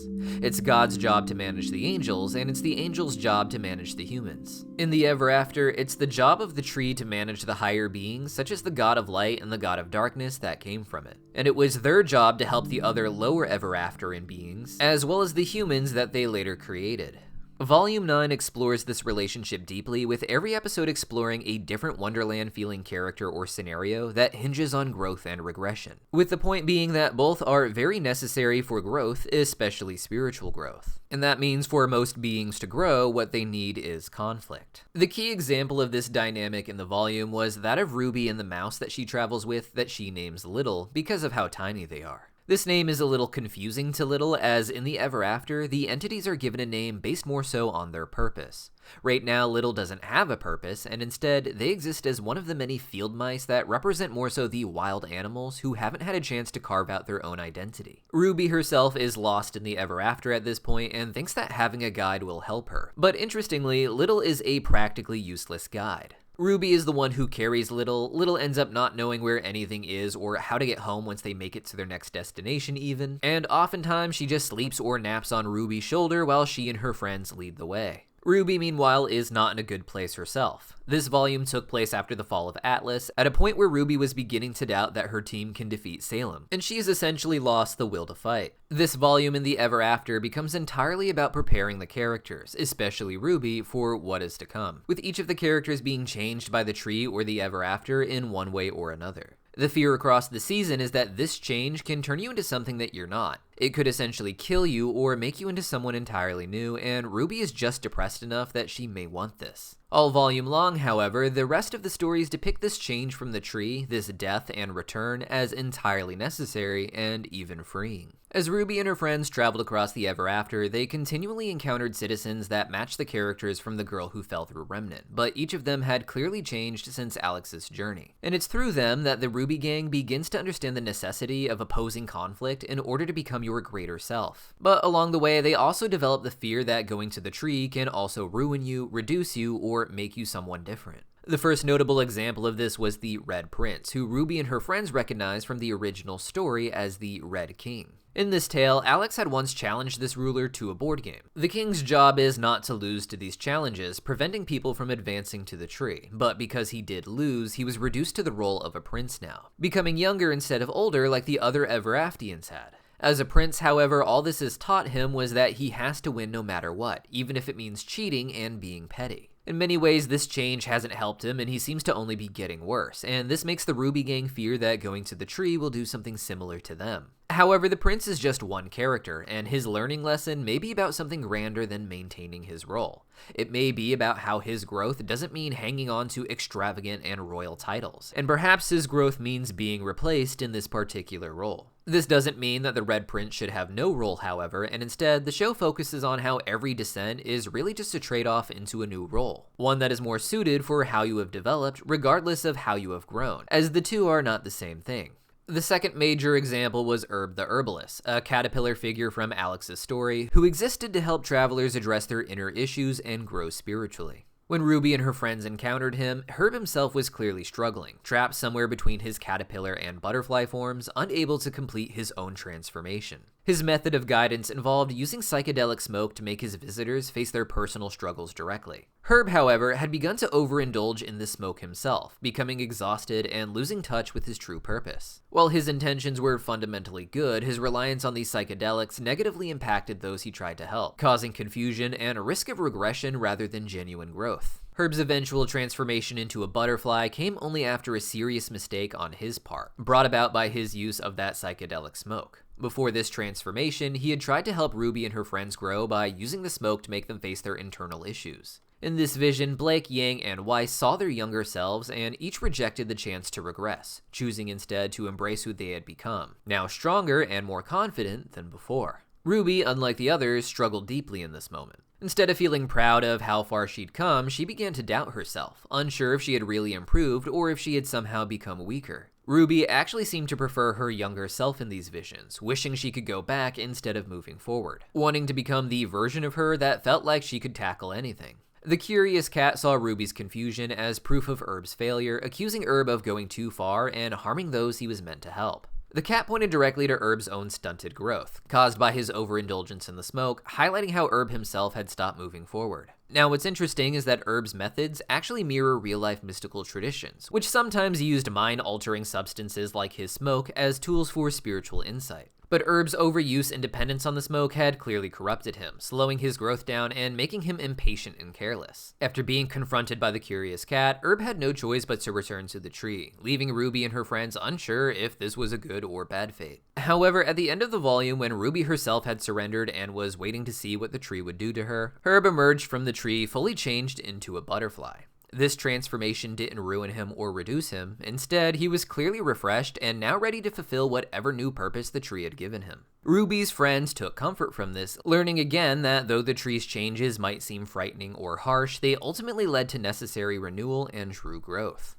It's God's job to manage the angels, and it's the angels' job to manage the humans. In the Ever After, it's the job of the tree to manage the higher beings, such as the god of light and the god of darkness that came from it. And it was their job to help the other lower Ever After in beings, as well as the humans that they later created. Volume 9 explores this relationship deeply, with every episode exploring a different Wonderland-feeling character or scenario that hinges on growth and regression, with the point being that both are very necessary for growth, especially spiritual growth. And that means for most beings to grow, what they need is conflict. The key example of this dynamic in the volume was that of RWBY and the mouse that she travels with that she names Little because of how tiny they are. This name is a little confusing to Little, as in the Ever After, the entities are given a name based more so on their purpose. Right now, Little doesn't have a purpose, and instead, they exist as one of the many field mice that represent more so the wild animals who haven't had a chance to carve out their own identity. RWBY herself is lost in the Ever After at this point and thinks that having a guide will help her. But interestingly, Little is a practically useless guide. RWBY is the one who carries Little. Little ends up not knowing where anything is or how to get home once they make it to their next destination even, and oftentimes she just sleeps or naps on RWBY's shoulder while she and her friends lead the way. RWBY, meanwhile, is not in a good place herself. This volume took place after the fall of Atlas, at a point where RWBY was beginning to doubt that her team can defeat Salem, and she's essentially lost the will to fight. This volume in the Ever After becomes entirely about preparing the characters, especially RWBY, for what is to come, with each of the characters being changed by the tree or the Ever After in one way or another. The fear across the season is that this change can turn you into something that you're not. It could essentially kill you or make you into someone entirely new, and RWBY is just depressed enough that she may want this. All volume long, however, the rest of the stories depict this change from the tree, this death and return, as entirely necessary and even freeing. As RWBY and her friends traveled across the Ever After, they continually encountered citizens that matched the characters from the girl who fell through Remnant, but each of them had clearly changed since Alex's journey. And it's through them that the RWBY gang begins to understand the necessity of opposing conflict in order to become your greater self. But along the way, they also develop the fear that going to the tree can also ruin you, reduce you, or make you someone different. The first notable example of this was the Red Prince, who RWBY and her friends recognized from the original story as the Red King. In this tale, Alex had once challenged this ruler to a board game. The king's job is not to lose to these challenges, preventing people from advancing to the tree, but because he did lose, he was reduced to the role of a prince now, becoming younger instead of older like the other Ever Aftians had. As a prince, however, all this has taught him was that he has to win no matter what, even if it means cheating and being petty. In many ways, this change hasn't helped him, and he seems to only be getting worse, and this makes the RWBY gang fear that going to the tree will do something similar to them. However, the prince is just one character, and his learning lesson may be about something grander than maintaining his role. It may be about how his growth doesn't mean hanging on to extravagant and royal titles, and perhaps his growth means being replaced in this particular role. This doesn't mean that the Red Prince should have no role, however, and instead, the show focuses on how every descent is really just a trade-off into a new role, one that is more suited for how you have developed, regardless of how you have grown, as the two are not the same thing. The second major example was RWBY the Herbalist, a caterpillar figure from Alex's story, who existed to help travelers address their inner issues and grow spiritually. When RWBY and her friends encountered him, Herb himself was clearly struggling, trapped somewhere between his caterpillar and butterfly forms, unable to complete his own transformation. His method of guidance involved using psychedelic smoke to make his visitors face their personal struggles directly. Herb, however, had begun to overindulge in the smoke himself, becoming exhausted and losing touch with his true purpose. While his intentions were fundamentally good, his reliance on these psychedelics negatively impacted those he tried to help, causing confusion and a risk of regression rather than genuine growth. Herb's eventual transformation into a butterfly came only after a serious mistake on his part, brought about by his use of that psychedelic smoke. Before this transformation, he had tried to help RWBY and her friends grow by using the smoke to make them face their internal issues. In this vision, Blake, Yang, and Weiss saw their younger selves and each rejected the chance to regress, choosing instead to embrace who they had become, now stronger and more confident than before. RWBY, unlike the others, struggled deeply in this moment. Instead of feeling proud of how far she'd come, she began to doubt herself, unsure if she had really improved or if she had somehow become weaker. RWBY actually seemed to prefer her younger self in these visions, wishing she could go back instead of moving forward, wanting to become the version of her that felt like she could tackle anything. The curious cat saw RWBY's confusion as proof of Herb's failure, accusing Herb of going too far and harming those he was meant to help. The cat pointed directly to Herb's own stunted growth, caused by his overindulgence in the smoke, highlighting how Herb himself had stopped moving forward. Now, what's interesting is that Herb's methods actually mirror real-life mystical traditions, which sometimes used mind-altering substances like his smoke as tools for spiritual insight. But Herb's overuse and dependence on the smoke had clearly corrupted him, slowing his growth down and making him impatient and careless. After being confronted by the curious cat, Herb had no choice but to return to the tree, leaving RWBY and her friends unsure if this was a good or bad fate. However, at the end of the volume, when RWBY herself had surrendered and was waiting to see what the tree would do to her, Herb emerged from the tree fully changed into a butterfly. This transformation didn't ruin him or reduce him. Instead, he was clearly refreshed and now ready to fulfill whatever new purpose the tree had given him. RWBY's friends took comfort from this, learning again that though the tree's changes might seem frightening or harsh, they ultimately led to necessary renewal and true growth.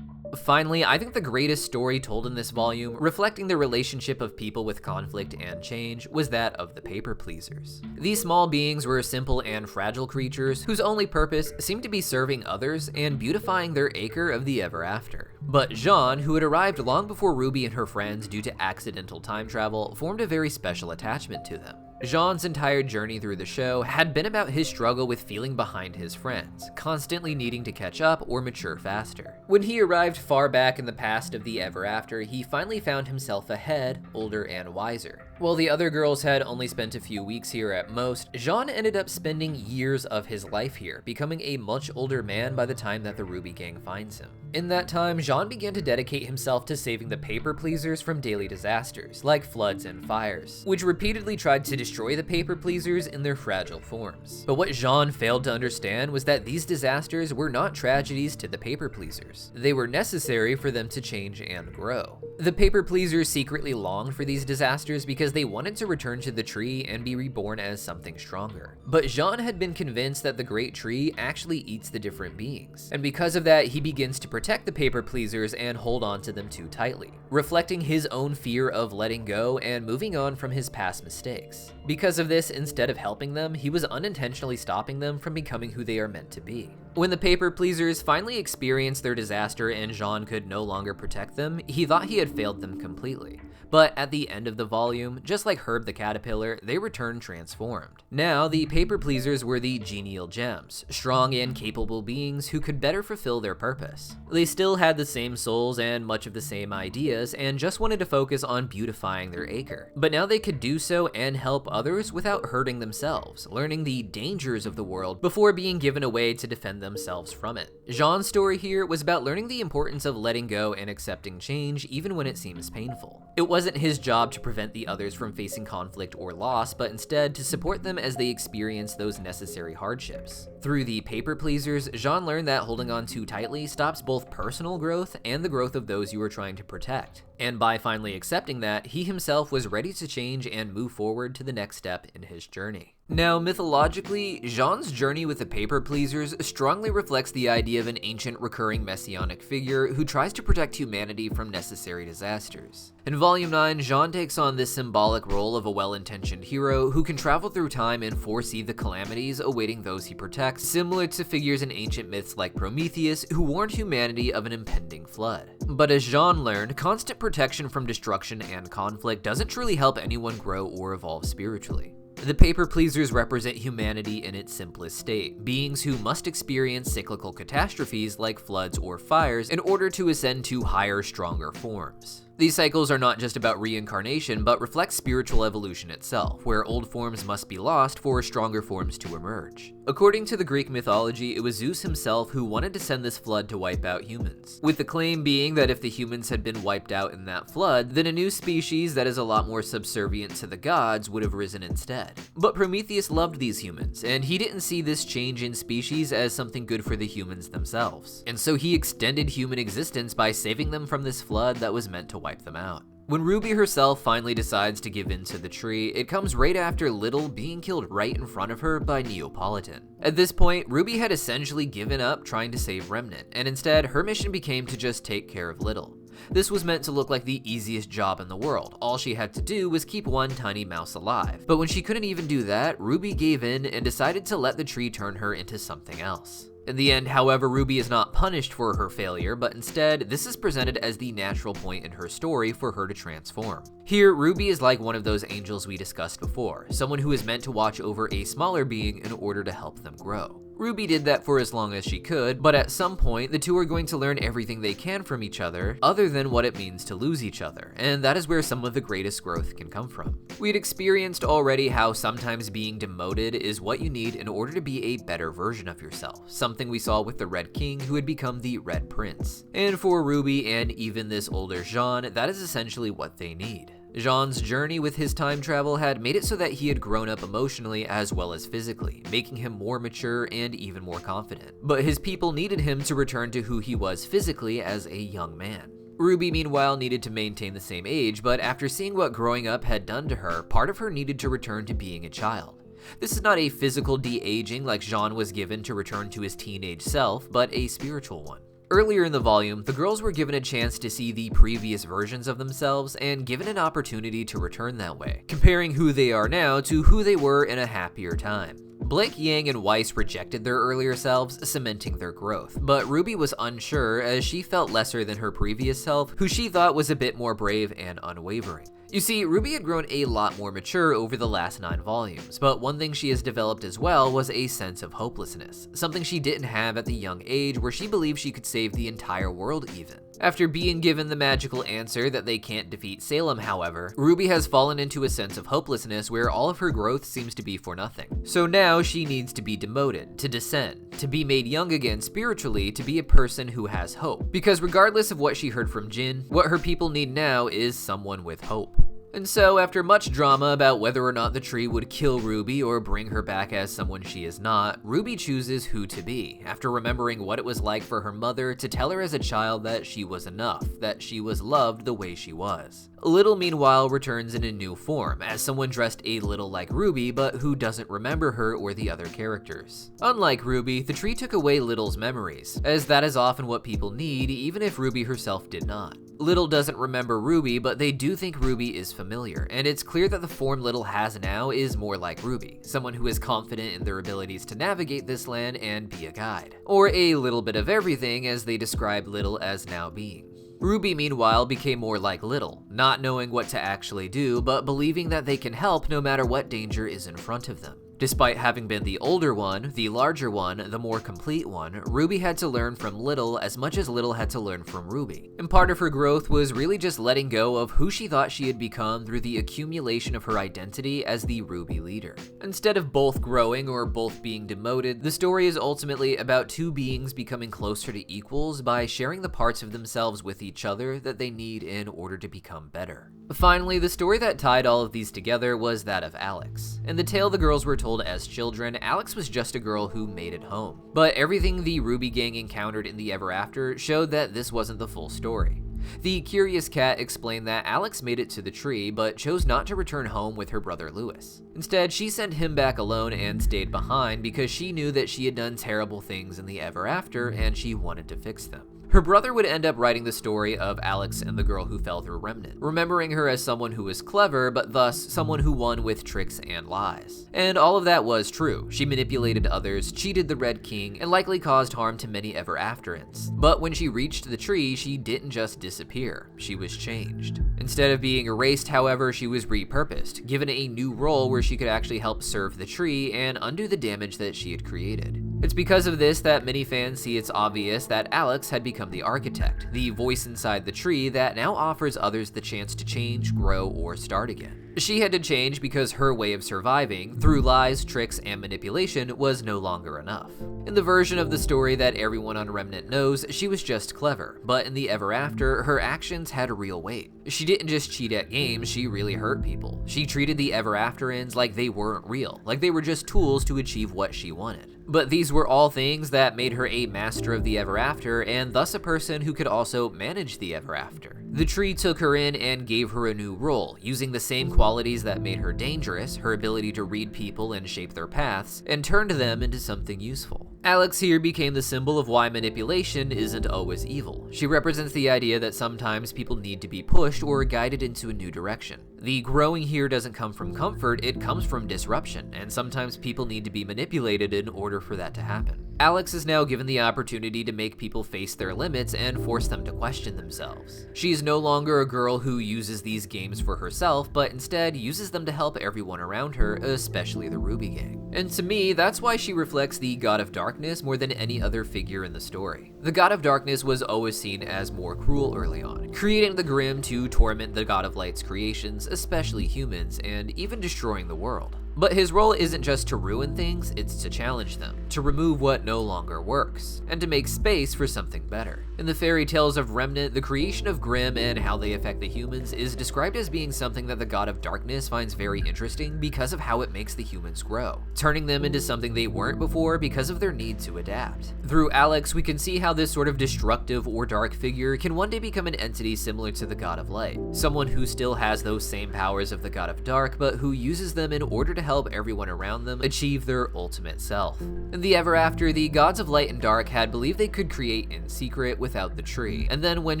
Finally, I think the greatest story told in this volume, reflecting the relationship of people with conflict and change, was that of the paper pleasers. These small beings were simple and fragile creatures whose only purpose seemed to be serving others and beautifying their acre of the ever after. But Jean, who had arrived long before Ruby and her friends due to accidental time travel, formed a very special attachment to them. Jean's entire journey through the show had been about his struggle with feeling behind his friends, constantly needing to catch up or mature faster. When he arrived far back in the past of the ever after, he finally found himself ahead, older and wiser. While the other girls had only spent a few weeks here at most, Jean ended up spending years of his life here, becoming a much older man by the time that the RWBY gang finds him. In that time, Jean began to dedicate himself to saving the paper pleasers from daily disasters, like floods and fires, which repeatedly tried to destroy the paper pleasers in their fragile forms. But what Jean failed to understand was that these disasters were not tragedies to the paper pleasers. They were necessary for them to change and grow. The paper pleasers secretly longed for these disasters because they wanted to return to the tree and be reborn as something stronger. But Jean had been convinced that the great tree actually eats the different beings, and because of that, he begins to protect the paper pleasers and hold on to them too tightly, reflecting his own fear of letting go and moving on from his past mistakes. Because of this, instead of helping them, he was unintentionally stopping them from becoming who they are meant to be. When the paper pleasers finally experienced their disaster and Jean could no longer protect them, he thought he had failed them completely. But at the end of the volume, just like Herb the caterpillar, they returned transformed. Now, the paper pleasers were the genial gems, strong and capable beings who could better fulfill their purpose. They still had the same souls and much of the same ideas, and just wanted to focus on beautifying their acre. But now they could do so and help others without hurting themselves, learning the dangers of the world before being given away to defend themselves from it. Jean's story here was about learning the importance of letting go and accepting change even when it seems painful. It wasn't his job to prevent the others from facing conflict or loss, but instead to support them as they experienced those necessary hardships. Through the paper pleasers, Jean learned that holding on too tightly stops both personal growth and the growth of those you are trying to protect. And by finally accepting that, he himself was ready to change and move forward to the next step in his journey. Now, mythologically, Jean's journey with the paper pleasers strongly reflects the idea of an ancient recurring messianic figure who tries to protect humanity from necessary disasters. In Volume 9, Jean takes on this symbolic role of a well-intentioned hero who can travel through time and foresee the calamities awaiting those he protects, similar to figures in ancient myths like Prometheus, who warned humanity of an impending flood. But as Jean learned, constant protection from destruction and conflict doesn't truly help anyone grow or evolve spiritually. The paper pleasers represent humanity in its simplest state, beings who must experience cyclical catastrophes like floods or fires in order to ascend to higher, stronger forms. These cycles are not just about reincarnation, but reflect spiritual evolution itself, where old forms must be lost for stronger forms to emerge. According to the Greek mythology, it was Zeus himself who wanted to send this flood to wipe out humans, with the claim being that if the humans had been wiped out in that flood, then a new species that is a lot more subservient to the gods would have risen instead. But Prometheus loved these humans, and he didn't see this change in species as something good for the humans themselves. And so he extended human existence by saving them from this flood that was meant to wipe them out. When Ruby herself finally decides to give in to the tree, it comes right after Little being killed right in front of her by Neapolitan. At this point, Ruby had essentially given up trying to save Remnant, and instead, her mission became to just take care of Little. This was meant to look like the easiest job in the world. All she had to do was keep one tiny mouse alive. But when she couldn't even do that, Ruby gave in and decided to let the tree turn her into something else. In the end, however, Ruby is not punished for her failure, but instead, this is presented as the natural point in her story for her to transform. Here, Ruby is like one of those angels we discussed before, someone who is meant to watch over a smaller being in order to help them grow. Ruby did that for as long as she could, but at some point, the two are going to learn everything they can from each other, other than what it means to lose each other, and that is where some of the greatest growth can come from. We'd experienced already how sometimes being demoted is what you need in order to be a better version of yourself, something we saw with the Red King who had become the Red Prince. And for Ruby and even this older Jean, that is essentially what they need. Jean's journey with his time travel had made it so that he had grown up emotionally as well as physically, making him more mature and even more confident. But his people needed him to return to who he was physically as a young man. Ruby, meanwhile, needed to maintain the same age, but after seeing what growing up had done to her, part of her needed to return to being a child. This is not a physical de-aging like Jean was given to return to his teenage self, but a spiritual one. Earlier in the volume, the girls were given a chance to see the previous versions of themselves and given an opportunity to return that way, comparing who they are now to who they were in a happier time. Blake, Yang, and Weiss rejected their earlier selves, cementing their growth, but RWBY was unsure as she felt lesser than her previous self, who she thought was a bit more brave and unwavering. You see, RWBY had grown a lot more mature over the last 9 volumes, but one thing she has developed as well was a sense of hopelessness, something she didn't have at the young age where she believed she could save the entire world even. After being given the magical answer that they can't defeat Salem, however, RWBY has fallen into a sense of hopelessness where all of her growth seems to be for nothing. So now she needs to be demoted, to descend, to be made young again spiritually, to be a person who has hope. Because regardless of what she heard from Jin, what her people need now is someone with hope. And so, after much drama about whether or not the tree would kill RWBY or bring her back as someone she is not, RWBY chooses who to be, after remembering what it was like for her mother to tell her as a child that she was enough, that she was loved the way she was. Little, meanwhile, returns in a new form, as someone dressed a little like RWBY, but who doesn't remember her or the other characters. Unlike RWBY, the tree took away Little's memories, as that is often what people need, even if RWBY herself did not. Little doesn't remember RWBY, but they do think RWBY is familiar, and it's clear that the form Little has now is more like RWBY, someone who is confident in their abilities to navigate this land and be a guide. Or a little bit of everything, as they describe Little as now being. RWBY, meanwhile, became more like Little, not knowing what to actually do, but believing that they can help no matter what danger is in front of them. Despite having been the older one, the larger one, the more complete one, RWBY had to learn from Little as much as Little had to learn from RWBY. And part of her growth was really just letting go of who she thought she had become through the accumulation of her identity as the RWBY leader. Instead of both growing or both being demoted, the story is ultimately about 2 beings becoming closer to equals by sharing the parts of themselves with each other that they need in order to become better. Finally, the story that tied all of these together was that of Alex. In the tale the girls were told as children, Alex was just a girl who made it home. But everything the RWBY gang encountered in the Ever After showed that this wasn't the full story. The Curious Cat explained that Alex made it to the tree, but chose not to return home with her brother Lewis. Instead, she sent him back alone and stayed behind because she knew that she had done terrible things in the Ever After and she wanted to fix them. Her brother would end up writing the story of Alex and the girl who fell through Remnant, remembering her as someone who was clever, but thus someone who won with tricks and lies. And all of that was true. She manipulated others, cheated the Red King, and likely caused harm to many Ever Afterans. But when she reached the tree, she didn't just disappear. She was changed. Instead of being erased, however, she was repurposed, given a new role where she could actually help serve the tree and undo the damage that she had created. It's because of this that many fans see it's obvious that Alex had become the architect, the voice inside the tree that now offers others the chance to change, grow, or start again. She had to change because her way of surviving, through lies, tricks, and manipulation, was no longer enough. In the version of the story that everyone on Remnant knows, she was just clever, but in the Ever After, her actions had real weight. She didn't just cheat at games, she really hurt people. She treated the Ever Afterans like they weren't real, like they were just tools to achieve what she wanted. But these were all things that made her a master of the Ever After, and thus a person who could also manage the Ever After. The tree took her in and gave her a new role, using the same qualities that made her dangerous, her ability to read people and shape their paths, and turned them into something useful. Alex here became the symbol of why manipulation isn't always evil. She represents the idea that sometimes people need to be pushed or guided into a new direction. The growing here doesn't come from comfort, it comes from disruption, and sometimes people need to be manipulated in order for that to happen. Alex is now given the opportunity to make people face their limits and force them to question themselves. She is no longer a girl who uses these games for herself, but instead uses them to help everyone around her, especially the RWBY gang. And to me, that's why she reflects the God of Darkness more than any other figure in the story. The God of Darkness was always seen as more cruel early on, creating the Grimm to torment the God of Light's creations, especially humans, and even destroying the world. But his role isn't just to ruin things, it's to challenge them, to remove what no longer works, and to make space for something better. In the fairy tales of Remnant, the creation of Grimm and how they affect the humans is described as being something that the God of Darkness finds very interesting because of how it makes the humans grow, turning them into something they weren't before because of their need to adapt. Through Alex, we can see how this sort of destructive or dark figure can one day become an entity similar to the God of Light, someone who still has those same powers of the God of Dark, but who uses them in order to help everyone around them achieve their ultimate self. In the Ever After, the gods of light and dark had believed they could create in secret without the tree, and then when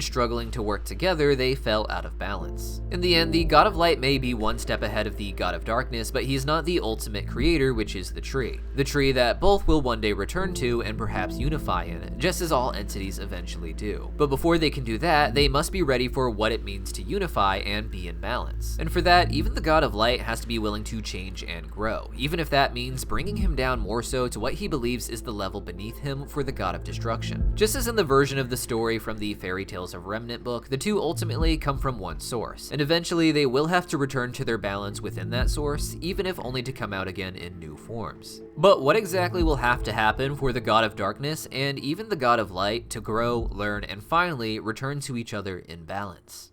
struggling to work together, they fell out of balance. In the end, the god of light may be one step ahead of the god of darkness, but he is not the ultimate creator, which is the tree. The tree that both will one day return to and perhaps unify in, just as all entities eventually do. But before they can do that, they must be ready for what it means to unify and be in balance. And for that, even the god of light has to be willing to change and grow, even if that means bringing him down more so to what he believes is the level beneath him for the god of destruction. Just as in the version of the story from the Fairy Tales of Remnant book, the two ultimately come from one source, and eventually they will have to return to their balance within that source, even if only to come out again in new forms. But what exactly will have to happen for the god of darkness and even the god of light to grow, learn, and finally return to each other in balance?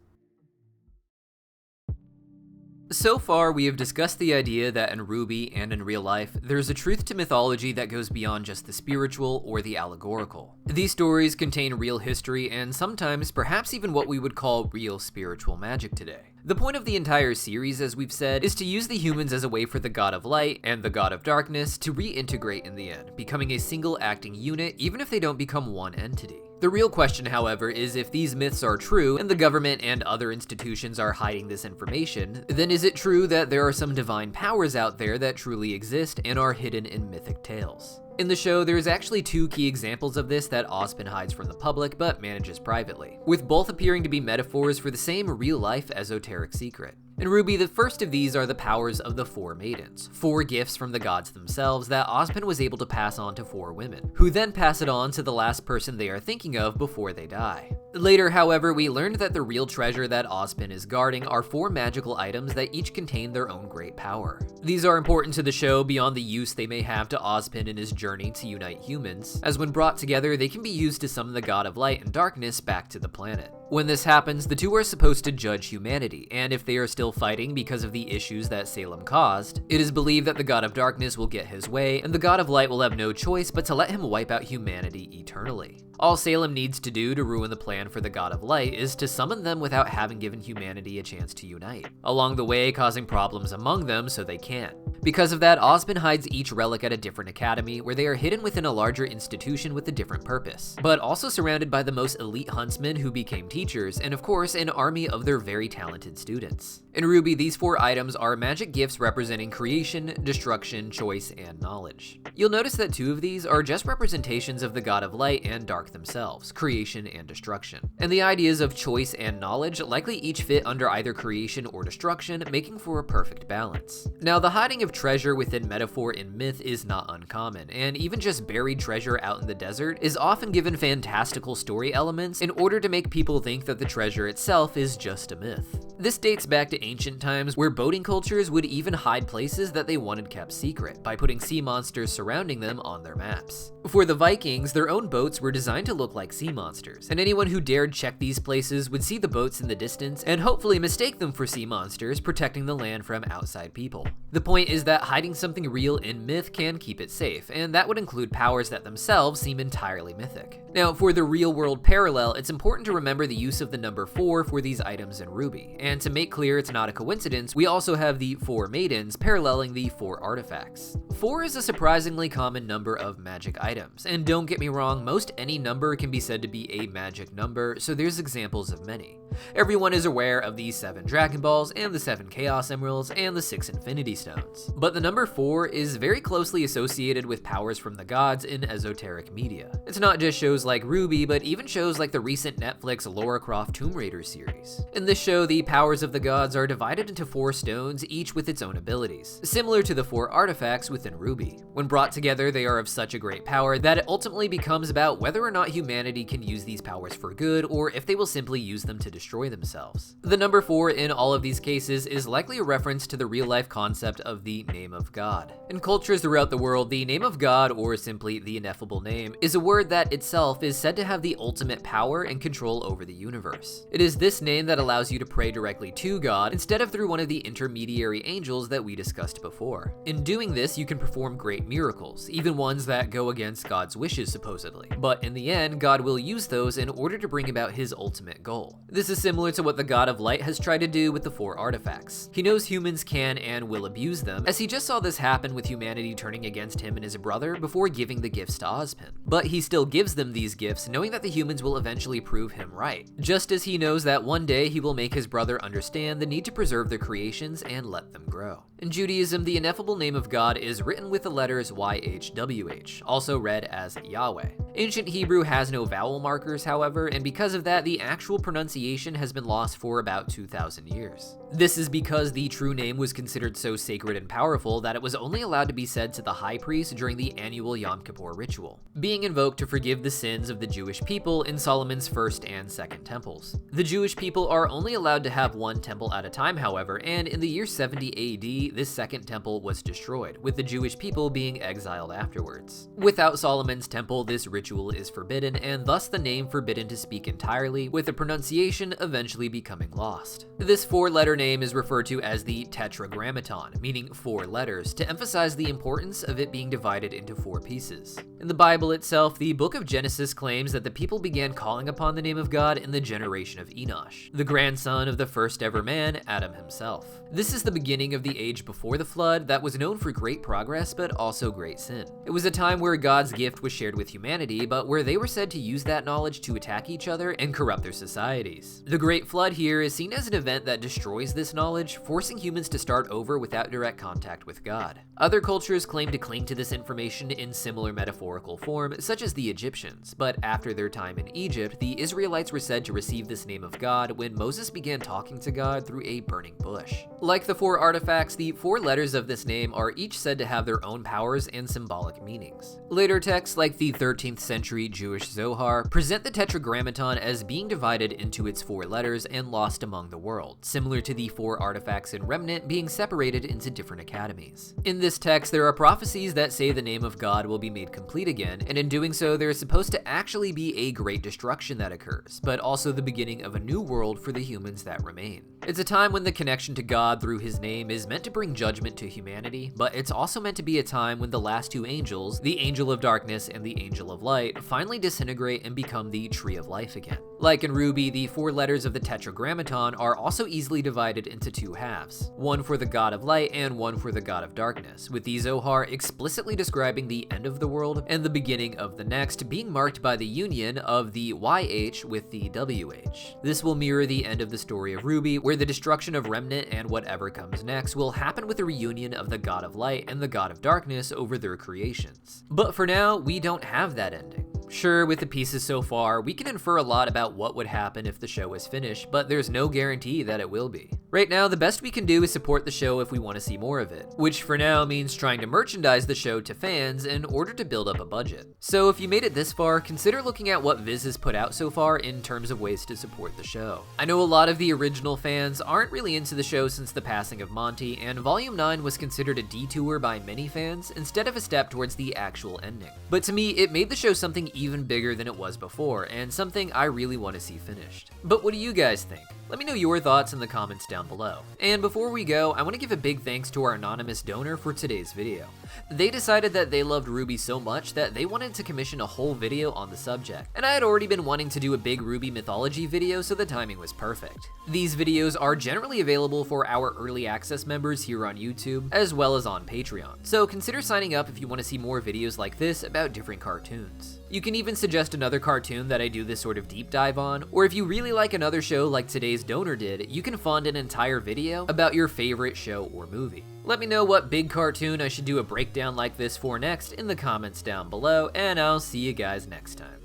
So far, we have discussed the idea that in RWBY and in real life, there's a truth to mythology that goes beyond just the spiritual or the allegorical. These stories contain real history and sometimes perhaps even what we would call real spiritual magic today. The point of the entire series, as we've said, is to use the humans as a way for the god of light and the god of darkness to reintegrate in the end, becoming a single acting unit even if they don't become one entity. The real question, however, is if these myths are true and the government and other institutions are hiding this information, then is it true that there are some divine powers out there that truly exist and are hidden in mythic tales? In the show, there's actually two key examples of this that Ozpin hides from the public but manages privately, with both appearing to be metaphors for the same real-life esoteric secret. In RWBY, the first of these are the powers of the Four Maidens, 4 gifts from the gods themselves that Ozpin was able to pass on to 4 women, who then pass it on to the last person they are thinking of before they die. Later, however, we learned that the real treasure that Ozpin is guarding are 4 magical items that each contain their own great power. These are important to the show beyond the use they may have to Ozpin in his journey to unite humans, as when brought together, they can be used to summon the god of light and darkness back to the planet. When this happens, the two are supposed to judge humanity, and if they are still fighting because of the issues that Salem caused, it is believed that the god of darkness will get his way, and the god of light will have no choice but to let him wipe out humanity eternally. All Salem needs to do to ruin the plan for the god of light is to summon them without having given humanity a chance to unite, along the way causing problems among them so they can't. Because of that, Ozpin hides each relic at a different academy where they are hidden within a larger institution with a different purpose, but also surrounded by the most elite huntsmen who became teachers, and of course an army of their very talented students. In RWBY, these 4 items are magic gifts representing creation, destruction, choice, and knowledge. You'll notice that 2 of these are just representations of the god of light and dark themselves, creation and destruction. And the ideas of choice and knowledge likely each fit under either creation or destruction, making for a perfect balance. Now, the hiding of treasure within metaphor and myth is not uncommon, and even just buried treasure out in the desert is often given fantastical story elements in order to make people think that the treasure itself is just a myth. This dates back to ancient times where boating cultures would even hide places that they wanted kept secret by putting sea monsters surrounding them on their maps. For the Vikings, their own boats were designed to look like sea monsters, and anyone who dared check these places would see the boats in the distance and hopefully mistake them for sea monsters protecting the land from outside people. The point is that hiding something real in myth can keep it safe, and that would include powers that themselves seem entirely mythic. Now, for the real-world parallel, it's important to remember the use of the number 4 for these items in RWBY, and to make clear it's not a coincidence, we also have the 4 maidens paralleling the 4 artifacts. 4 is a surprisingly common number of magic items, and don't get me wrong, most any number can be said to be a magic number, so there's examples of many. Everyone is aware of the 7 Dragon Balls and the 7 Chaos Emeralds and the 6 Infinity Stones. But the number 4 is very closely associated with powers from the gods in esoteric media. It's not just shows like RWBY, but even shows like the recent Netflix Lara Croft Tomb Raider series. In this show, the powers of the gods are divided into 4 stones, each with its own abilities, similar to the 4 artifacts within RWBY. When brought together, they are of such a great power that it ultimately becomes about whether or not humanity can use these powers for good, or if they will simply use them to destroy themselves. The number 4 in all of these cases is likely a reference to the real-life concept of the name of God. In cultures throughout the world, the name of God, or simply the ineffable name, is a word that itself is said to have the ultimate power and control over the the universe. It is this name that allows you to pray directly to God instead of through one of the intermediary angels that we discussed before. In doing this, you can perform great miracles, even ones that go against God's wishes supposedly. But in the end, God will use those in order to bring about his ultimate goal. This is similar to what the God of Light has tried to do with the 4 artifacts. He knows humans can and will abuse them, as he just saw this happen with humanity turning against him and his brother before giving the gifts to Ozpin. But he still gives them these gifts, knowing that the humans will eventually prove him right, just as he knows that one day he will make his brother understand the need to preserve their creations and let them grow. In Judaism, the ineffable name of God is written with the letters YHWH, also read as Yahweh. Ancient Hebrew has no vowel markers, however, and because of that, the actual pronunciation has been lost for about 2,000 years. This is because the true name was considered so sacred and powerful that it was only allowed to be said to the high priest during the annual Yom Kippur ritual, being invoked to forgive the sins of the Jewish people in Solomon's first and second temples. The Jewish people are only allowed to have one temple at a time, however, and in the year 70 AD, this second temple was destroyed, with the Jewish people being exiled afterwards. Without Solomon's temple, this ritual is forbidden, and thus the name forbidden to speak entirely, with the pronunciation eventually becoming lost. This 4-letter name is referred to as the Tetragrammaton, meaning 4 letters, to emphasize the importance of it being divided into 4 pieces. In the Bible itself, the book of Genesis claims that the people began calling upon the name of God in the generation of Enosh, the grandson of the first ever man, Adam himself. This is the beginning of the age before the flood that was known for great progress but also great sin. It was a time where God's gift was shared with humanity, but where they were said to use that knowledge to attack each other and corrupt their societies. The Great Flood here is seen as an event that destroys this knowledge, forcing humans to start over without direct contact with God. Other cultures claim to cling to this information in similar metaphorical form, such as the Egyptians, but after their time in Egypt, the Israelites were said to receive this name of God when Moses began talking to God through a burning bush. Like the 4 artifacts, the 4 letters of this name are each said to have their own powers and symbolic meanings. Later texts, like the 13th century Jewish Zohar, present the Tetragrammaton as being divided into its 4 letters and lost among the world, similar to the 4 artifacts in Remnant being separated into different academies. In this text, there are prophecies that say the name of God will be made complete again, and in doing so, there is supposed to actually be a great destruction that occurs, but also the beginning of a new world for the humans that remain. It's a time when the connection to God through his name is meant to bring judgment to humanity, but it's also meant to be a time when the last 2 angels, the Angel of Darkness and the Angel of Light, finally disintegrate and become the Tree of Life again. Like in RWBY, the 4 letters of the Tetragrammaton are also easily divided into 2 halves, one for the God of Light and one for the God of Darkness, with the Zohar explicitly describing the end of the world and the beginning of the next being marked by the union of the YH with the WH. This will mirror the end of the story of RWBY, where the destruction of Remnant and whatever comes next will happen with the reunion of the God of Light and the God of Darkness over their creations. But for now, we don't have that ending. Sure, with the pieces so far, we can infer a lot about what would happen if the show is finished, but there's no guarantee that it will be. Right now, the best we can do is support the show if we want to see more of it, which for now means trying to merchandise the show to fans in order to build up a budget. So if you made it this far, consider looking at what Viz has put out so far in terms of ways to support the show. I know a lot of the original fans aren't really into the show since the passing of Monty, and Volume 9 was considered a detour by many fans instead of a step towards the actual ending. But to me, it made the show something even bigger than it was before, and something I really want to see finished. But what do you guys think? Let me know your thoughts in the comments down below. And before we go, I want to give a big thanks to our anonymous donor for today's video. They decided that they loved RWBY so much that they wanted to commission a whole video on the subject, and I had already been wanting to do a big RWBY mythology video, so the timing was perfect. These videos are generally available for our early access members here on YouTube, as well as on Patreon, so consider signing up if you want to see more videos like this about different cartoons. You can even suggest another cartoon that I do this sort of deep dive on, or if you really like another show like today's donor did, you can fund an entire video about your favorite show or movie. Let me know what big cartoon I should do a breakdown like this for next in the comments down below, and I'll see you guys next time.